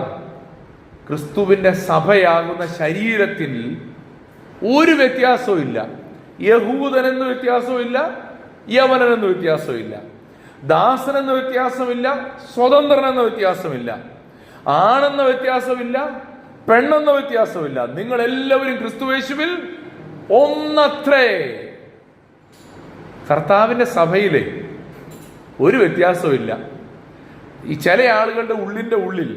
ക്രിസ്തുവിന്റെ സഭയാകുന്ന ശരീരത്തിൽ ഒരു വ്യത്യാസവും ഇല്ല. യഹൂദനെന്ന് വ്യത്യാസവും ഇല്ല, യവനനെന്ന് വ്യത്യാസവും ഇല്ല, ദാസനെന്ന് വ്യത്യാസമില്ല, സ്വതന്ത്രനെന്ന് വ്യത്യാസമില്ല, ആണെന്ന വ്യത്യാസമില്ല, പെണ്ണെന്ന വ്യത്യാസമില്ല. നിങ്ങൾ എല്ലാവരും ക്രിസ്തുവേശുവിൽ ഒന്നത്രേ. കർത്താവിന്റെ സഭയിലെ ഒരു വ്യത്യാസവും ഇല്ല. ഈ ചില ആളുകളുടെ ഉള്ളിൽ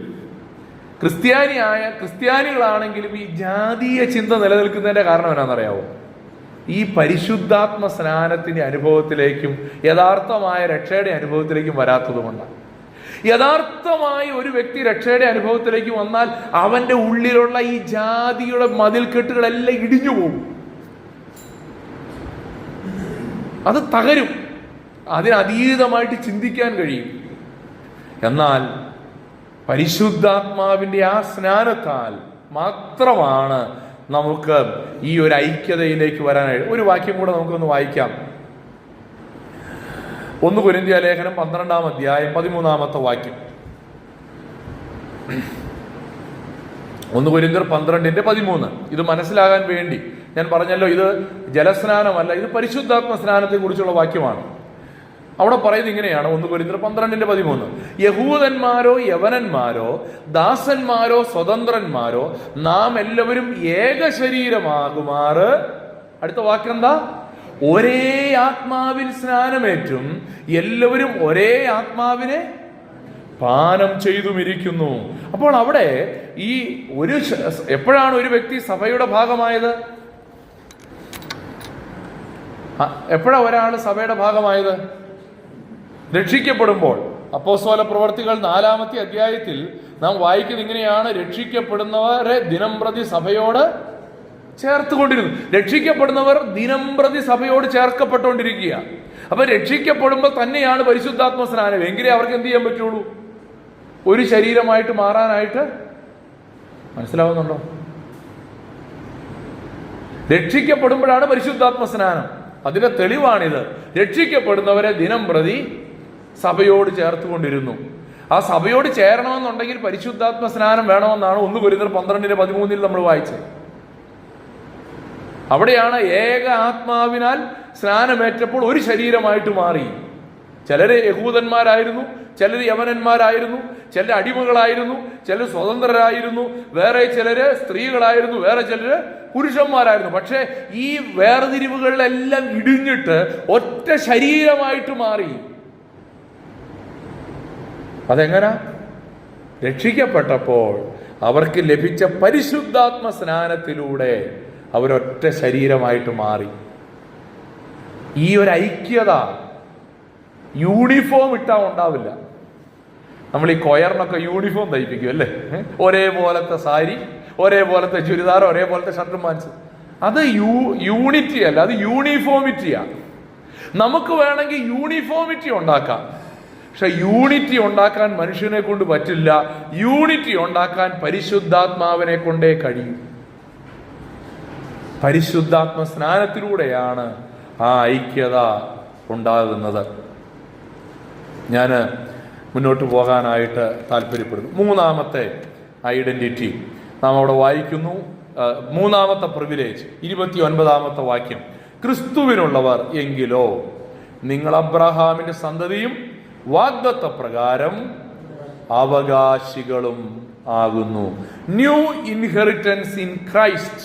ക്രിസ്ത്യാനികളാണെങ്കിലും ഈ ജാതീയ ചിന്ത നിലനിൽക്കുന്നതിന്റെ കാരണം എന്നാണെന്നറിയാവോ? ഈ പരിശുദ്ധാത്മ സ്നാനത്തിന്റെ അനുഭവത്തിലേക്കും യഥാർത്ഥമായ രക്ഷയുടെ അനുഭവത്തിലേക്കും വരാത്തതുകൊണ്ടാണ്. യഥാർത്ഥമായി ഒരു വ്യക്തി രക്ഷയുടെ അനുഭവത്തിലേക്ക് വന്നാൽ അവന്റെ ഉള്ളിലുള്ള ഈ ജാതിയുടെ മതിൽക്കെട്ടുകളെല്ലാം ഇടിഞ്ഞു പോകും, അത് തകരും, അതിനതീതമായിട്ട് ചിന്തിക്കാൻ കഴിയും. എന്നാൽ പരിശുദ്ധാത്മാവിന്റെ ആ സ്നാനത്താൽ മാത്രമാണ് നമുക്ക് ഈ ഒരു ഐക്യതയിലേക്ക് വരാനായിട്ട്. ഒരു വാക്യം കൂടെ നമുക്കൊന്ന് വായിക്കാം. 1 കൊരിന്ത്യ ലേഖനം 12-ാം അധ്യായം 13-ാമത്തെ വാക്യം. 1 കൊരിന്ത്യർ 12:13. ഇത് മനസ്സിലാകാൻ വേണ്ടി ഞാൻ പറഞ്ഞല്ലോ, ഇത് ജലസ്നാനമല്ല, ഇത് പരിശുദ്ധാത്മ സ്നാനത്തെ കുറിച്ചുള്ള വാക്യമാണ്. അവിടെ പറയുന്നത് ഇങ്ങനെയാണ്. 1 കൊരിന്ത്യർ 12:13. യഹൂദന്മാരോ യവനന്മാരോ ദാസന്മാരോ സ്വതന്ത്രന്മാരോ നാം എല്ലാവരും ഏക ശരീരമാകുമാറ്, അടുത്ത വാക്യം എന്താ? ഒരേ ആത്മാവിൽ സ്നാനമേറ്റും എല്ലാവരും ഒരേ ആത്മാവിനെ പാനം ചെയ്തുമിരിക്കുന്നു. അപ്പോൾ അവിടെ ഈ എപ്പോഴാണ് ഒരു വ്യക്തി സഭയുടെ ഭാഗമായത്? എപ്പോഴാണ് ഒരാൾ സഭയുടെ ഭാഗമായത്? രക്ഷിക്കപ്പെടുമ്പോൾ. അപ്പോസ്തല പ്രവർത്തികൾ 4-ാമത്തെ അധ്യായത്തിൽ നാം വായിക്കുന്നത് ഇങ്ങനെയാണ്: രക്ഷിക്കപ്പെടുന്നവരെ ദിനംപ്രതി സഭയോട് ചേർത്തുകൊണ്ടിരുന്നു. രക്ഷിക്കപ്പെടുന്നവർ ദിനംപ്രതി സഭയോട് ചേർക്കപ്പെട്ടുകൊണ്ടിരിക്കുക. അപ്പൊ രക്ഷിക്കപ്പെടുമ്പോൾ തന്നെയാണ് പരിശുദ്ധാത്മ സ്നാനം. എങ്കിലേ അവർക്ക് എന്ത് ചെയ്യാൻ പറ്റുള്ളൂ? ഒരു ശരീരമായിട്ട് മാറാനായിട്ട്. മനസ്സിലാവുന്നുണ്ടോ? രക്ഷിക്കപ്പെടുമ്പോഴാണ് പരിശുദ്ധാത്മ സ്നാനം. അതിന്റെ തെളിവാണിത്. രക്ഷിക്കപ്പെടുന്നവരെ ദിനം പ്രതി സഭയോട് ചേർത്തുകൊണ്ടിരുന്നു. ആ സഭയോട് ചേരണമെന്നുണ്ടെങ്കിൽ പരിശുദ്ധാത്മ സ്നാനം വേണമെന്നാണ് 1 കൊരിന്ത്യർ 12:13 നമ്മൾ വായിച്ചത്. അവിടെയാണ് ഏക ആത്മാവിനാൽ സ്നാനമേറ്റപ്പോൾ ഒരു ശരീരമായിട്ട് മാറി. ചിലര് യഹൂദന്മാരായിരുന്നു, ചിലർ യവനന്മാരായിരുന്നു, ചിലർ അടിമകളായിരുന്നു, ചിലർ സ്വതന്ത്രരായിരുന്നു, വേറെ ചിലര് സ്ത്രീകളായിരുന്നു, വേറെ ചിലര് പുരുഷന്മാരായിരുന്നു. പക്ഷെ ഈ വേർതിരിവുകളിലെല്ലാം ഇടിഞ്ഞിട്ട് ഒറ്റ ശരീരമായിട്ട് മാറി. അതെങ്ങനാ? രക്ഷിക്കപ്പെട്ടപ്പോൾ അവർക്ക് ലഭിച്ച പരിശുദ്ധാത്മ സ്നാനത്തിലൂടെ അവരൊറ്റ ശരീരമായിട്ട് മാറി. ഈ ഒരു ഐക്യത യൂണിഫോം ഇട്ടാൽ ഉണ്ടാവില്ല. നമ്മൾ ഈ കൊയറിനൊക്കെ യൂണിഫോം തയ്പ്പിക്കും അല്ലേ? ഒരേപോലത്തെ സാരി, ഒരേപോലത്തെ ചുരിദാർ, ഒരേപോലത്തെ ഷർട്ടും പാൻസും. അത് യൂണിറ്റി അല്ല, അത് യൂണിഫോമിറ്റിയാണ്. നമുക്ക് വേണമെങ്കിൽ യൂണിഫോമിറ്റി ഉണ്ടാക്കാം, പക്ഷെ യൂണിറ്റി ഉണ്ടാക്കാൻ മനുഷ്യനെ കൊണ്ട് പറ്റില്ല. യൂണിറ്റി ഉണ്ടാക്കാൻ പരിശുദ്ധാത്മാവിനെ കൊണ്ടേ കഴിയും. പരിശുദ്ധാത്മ സ്നാനത്തിലൂടെയാണ് ആ ഐക്യത ഉണ്ടാകുന്നത്. ഞാൻ മുന്നോട്ട് പോകാനായിട്ട് താല്പര്യപ്പെടുന്നു. 3ാമത്തെ ഐഡന്റിറ്റി നാം അവിടെ വായിക്കുന്നു. 3ാമത്തെ പ്രിവിലേജ് 29ാമത്തെ വാക്യം, ക്രിസ്തുവിനുള്ളവർ എങ്കിലോ നിങ്ങൾ അബ്രഹാമിന്റെ സന്തതിയും വാഗ്ദത്ത പ്രകാരം അവകാശികളും ആകുന്നു. New inheritance in Christ.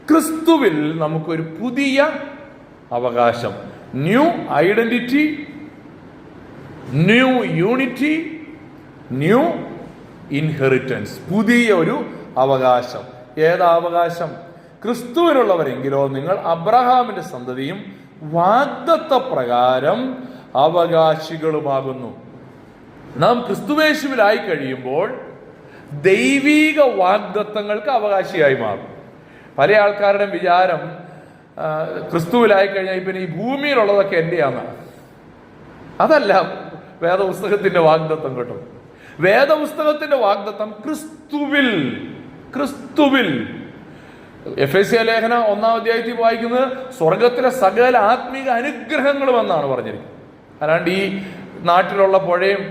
ക്രിസ്തുവിൽ നമുക്കൊരു പുതിയ അവകാശം, new identity, new unity, new inheritance. പുതിയ ഒരു അവകാശം. ഏതാ അവകാശം? ക്രിസ്തുവിനുള്ളവരെങ്കിലോ നിങ്ങൾ അബ്രഹാമിന്റെ സന്തതിയും വാഗ്ദത്ത പ്രകാരം അവകാശികളുമാകുന്നു. നാം ക്രിസ്തുവേശുവിലായി കഴിയുമ്പോൾ ദൈവീക വാഗ്ദത്തങ്ങൾക്ക് അവകാശിയായി മാറും. പല ആൾക്കാരുടെയും വിചാരം ക്രിസ്തുവിലായി കഴിഞ്ഞാൽ പിന്നെ ഈ ഭൂമിയിലുള്ളതൊക്കെ എന്റെയാണ്. അതല്ല വേദപുസ്തകത്തിന്റെ വാഗ്ദത്തം കേട്ടോ. വേദപുസ്തകത്തിന്റെ വാഗ്ദത്തം ക്രിസ്തുവിൽ. എഫെസ്യ ലേഖനം 1-ാം അധ്യായത്തിൽ വായിക്കുന്നത് സ്വർഗത്തിലെ സകല ആത്മീക അനുഗ്രഹങ്ങളും എന്നാണ് പറഞ്ഞിരിക്കുന്നത്. അല്ലാണ്ട് ഈ നാട്ടിലുള്ള പുഴയും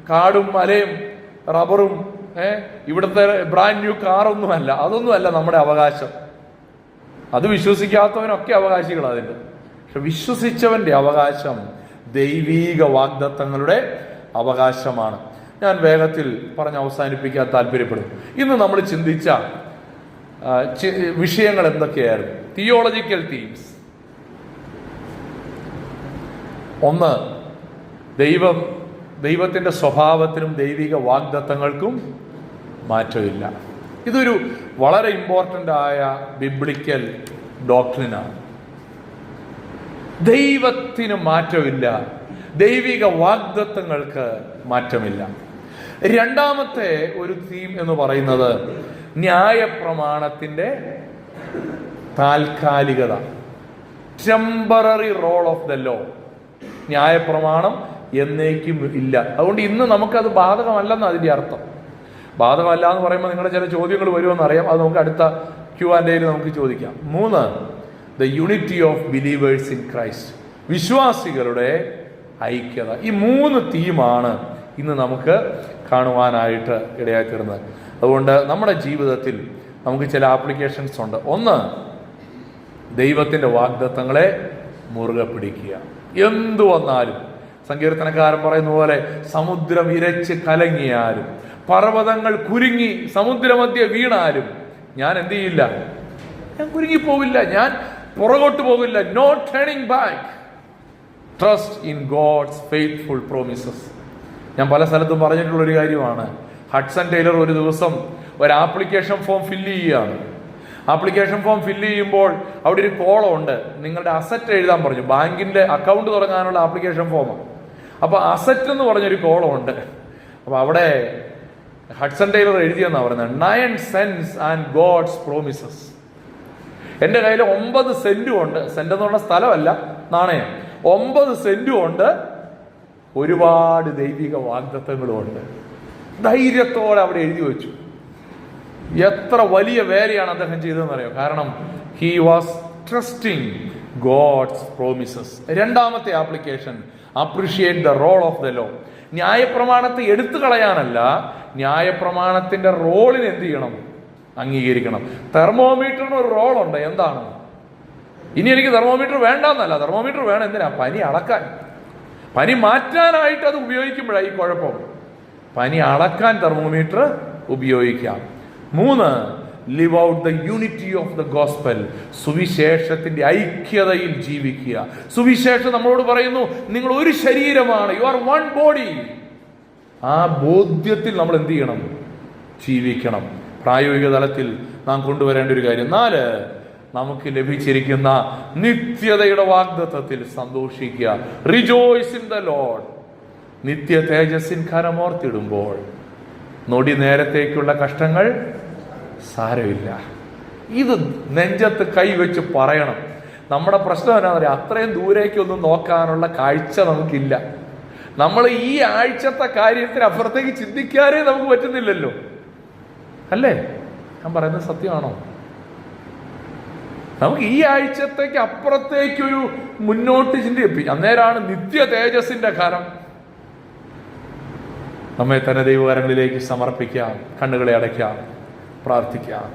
കാടും മലയും റബ്ബറും ഇവിടുത്തെ ബ്രാൻഡ് ന്യൂ കാറൊന്നുമല്ല. അതൊന്നുമല്ല നമ്മുടെ അവകാശം. അത് വിശ്വസിക്കാത്തവനൊക്കെ അവകാശികൾ അതിൻ്റെ. പക്ഷെ വിശ്വസിച്ചവന്റെ അവകാശം ദൈവീക വാഗ്ദത്തങ്ങളുടെ അവകാശമാണ്. ഞാൻ വേഗത്തിൽ പറഞ്ഞ് അവസാനിപ്പിക്കാൻ താല്പര്യപ്പെടുന്നു. ഇന്ന് നമ്മൾ ചിന്തിച്ച വിഷയങ്ങൾ എന്തൊക്കെയായിരുന്നു? Theological themes. 1, ദൈവത്തിന്റെ സ്വഭാവത്തിനും ദൈവിക വാഗ്ദത്തങ്ങൾക്കും മാറ്റമില്ല. ഇതൊരു വളരെ ഇമ്പോർട്ടൻ്റ് ആയ ബിബ്ലിക്കൽ ഡോക്ട്രിനാണ്. ദൈവത്തിന് മാറ്റമില്ല, ദൈവിക വാഗ്ദത്തങ്ങൾക്ക് മാറ്റമില്ല. 2ാമത്തെ ഒരു തീം എന്ന് പറയുന്നത് ന്യായപ്രമാണത്തിന്റെ താൽക്കാലികത, temporary role of the law. ന്യായപ്രമാണം എന്നേക്കും ഇല്ല. അതുകൊണ്ട് ഇന്ന് നമുക്കത് ബാധകമല്ലെന്ന് അതിന്റെ അർത്ഥം. ബാധകമല്ല എന്ന് പറയുമ്പോൾ നിങ്ങളുടെ ചില ചോദ്യങ്ങൾ വരുമെന്ന് അറിയാം. അത് നമുക്ക് അടുത്ത Q&Aയിൽ നമുക്ക് ചോദിക്കാം. 3, the unity of believers in Christ. വിശ്വാസികളുടെ ഐക്യത. ഈ 3 തീമാണ് ഇന്ന് നമുക്ക് കാണുവാനായിട്ട് ഇടയാക്കിയിരുന്നത്. അതുകൊണ്ട് നമ്മുടെ ജീവിതത്തിൽ നമുക്ക് ചില ആപ്ലിക്കേഷൻസ് ഉണ്ട്. 1, ദൈവത്തിന്റെ വാഗ്ദത്തങ്ങളെ മുറുകെ പിടിക്കുക. എന്തു വന്നാലും, സങ്കീർത്തനക്കാരൻ പറയുന്ന പോലെ, സമുദ്രം ഇരച്ച് കലങ്ങിയാലും, പർവ്വതങ്ങൾ കുരുങ്ങി സമുദ്രമധ്യ വീണാലും ഞാൻ എന്ത് ചെയ്യില്ല? ഞാൻ കുരുങ്ങിപ്പോവില്ല, ഞാൻ പുറകോട്ട് പോകില്ല. No turning back. Trust in God's faithful promises. ഞാൻ പല സ്ഥലത്തും പറഞ്ഞിട്ടുള്ളൊരു കാര്യമാണ്. ഹഡ്സൺ ടൈലർ ഒരു ദിവസം ഒരു ആപ്ലിക്കേഷൻ ഫോം ഫില്ല് ചെയ്യുകയാണ്. ആപ്ലിക്കേഷൻ ഫോം ഫില്ല് ചെയ്യുമ്പോൾ അവിടെ ഒരു കോളം ഉണ്ട്, നിങ്ങളുടെ അസറ്റ് എഴുതാൻ പറഞ്ഞു. ബാങ്കിന്റെ അക്കൗണ്ട് തുടങ്ങാനുള്ള ആപ്ലിക്കേഷൻ ഫോമാണ്. അപ്പൊ അസറ്റ് എന്ന് പറഞ്ഞൊരു കോളം ഉണ്ട്. അപ്പൊ അവിടെ ഹഡ്സൺ ടൈലർ എഴുതിയെന്നാണ് പറയുന്നത്, 9 cents ആൻഡ് ഗോഡ്സ് പ്രോമിസസ്. എൻ്റെ കയ്യിൽ 9 സെന്റും ഉണ്ട്. സെന്റ് എന്ന് പറഞ്ഞ സ്ഥലമല്ല, നാണയം. 9 സെന്റും ഉണ്ട്, ഒരുപാട് ദൈവിക വാഗ്ദത്തങ്ങളും ഉണ്ട്. ധൈര്യത്തോടെ അവിടെ എഴുതി വെച്ചു. എത്ര വലിയ വേലയാണ് അദ്ദേഹം ചെയ്തതെന്ന് അറിയാം. കാരണം he was trusting God's promises. രണ്ടാമത്തെ application, appreciate the role of the law. ന്യായപ്രമാണത്തെ എടുത്തു കളയാനല്ല, ന്യായപ്രമാണത്തിന്റെ റോളിന് എന്ത് ചെയ്യണം? അംഗീകരിക്കണം. തെർമോമീറ്ററിന് ഒരു റോളുണ്ട്. എന്താണ്? ഇനി എനിക്ക് തെർമോമീറ്റർ വേണ്ടെന്നല്ല, തെർമോമീറ്റർ വേണം. എന്തിനാ? പനി അളക്കാൻ. പനി മാറ്റാനായിട്ട് അത് ഉപയോഗിക്കുമ്പോഴാണ് ഈ കുഴപ്പം. പനി അളക്കാൻ തെർമോമീറ്റർ ഉപയോഗിക്കാം. 3, live out the unity of the gospel. സുവിശേഷത്തിന്റെ ഐക്യതയിൽ ജീവിക്കുക. സുവിശേഷം നമ്മളോട് പറയുന്നു, നിങ്ങൾ ഒരു ശരീരമാണ്, യു ആർ വൺ ബോഡി. ആ ബോധ്യത്തിൽ നമ്മൾ എന്ത് ചെയ്യണം? ജീവിക്കണം. പ്രായോഗിക തലത്തിൽ നാം കൊണ്ടുവരേണ്ട ഒരു കാര്യം. 4, നമുക്ക് ലഭിച്ചിരിക്കുന്ന നിത്യതയുടെ വാഗ്ദത്തത്തിൽ സന്തോഷിക്കുക. Rejoice in the Lord. നിത്യ തേജസ്സിൻ കരമോർത്തിടുമ്പോൾ നൊടി നേരത്തേക്കുള്ള കഷ്ടങ്ങൾ സാരമില്ല. ഇത് നെഞ്ചത്ത് കൈവച്ച് പറയണം. നമ്മുടെ പ്രശ്നം എന്നാ പറയുക, അത്രയും ദൂരേക്കൊന്നും നോക്കാനുള്ള കാഴ്ച നമുക്കില്ല. നമ്മൾ ഈ ആഴ്ചത്തെ കാര്യത്തിന് അപ്പുറത്തേക്ക് ചിന്തിക്കാനേ നമുക്ക് പറ്റുന്നില്ലല്ലോ, അല്ലേ? ഞാൻ പറയുന്നത് സത്യമാണോ? നമുക്ക് ഈ ആഴ്ചത്തേക്ക് അപ്പുറത്തേക്കൊരു മുന്നോട്ട് ചിന്തിപ്പിക്കും. അന്നേരമാണ് നിത്യ തേജസ്സിന്റെ കരം. നമ്മെ തന്നെ ദൈവകരങ്ങളിലേക്ക് സമർപ്പിക്കാം. കണ്ണുകളെ അടയ്ക്കാം, പ്രാർത്ഥിക്കാം.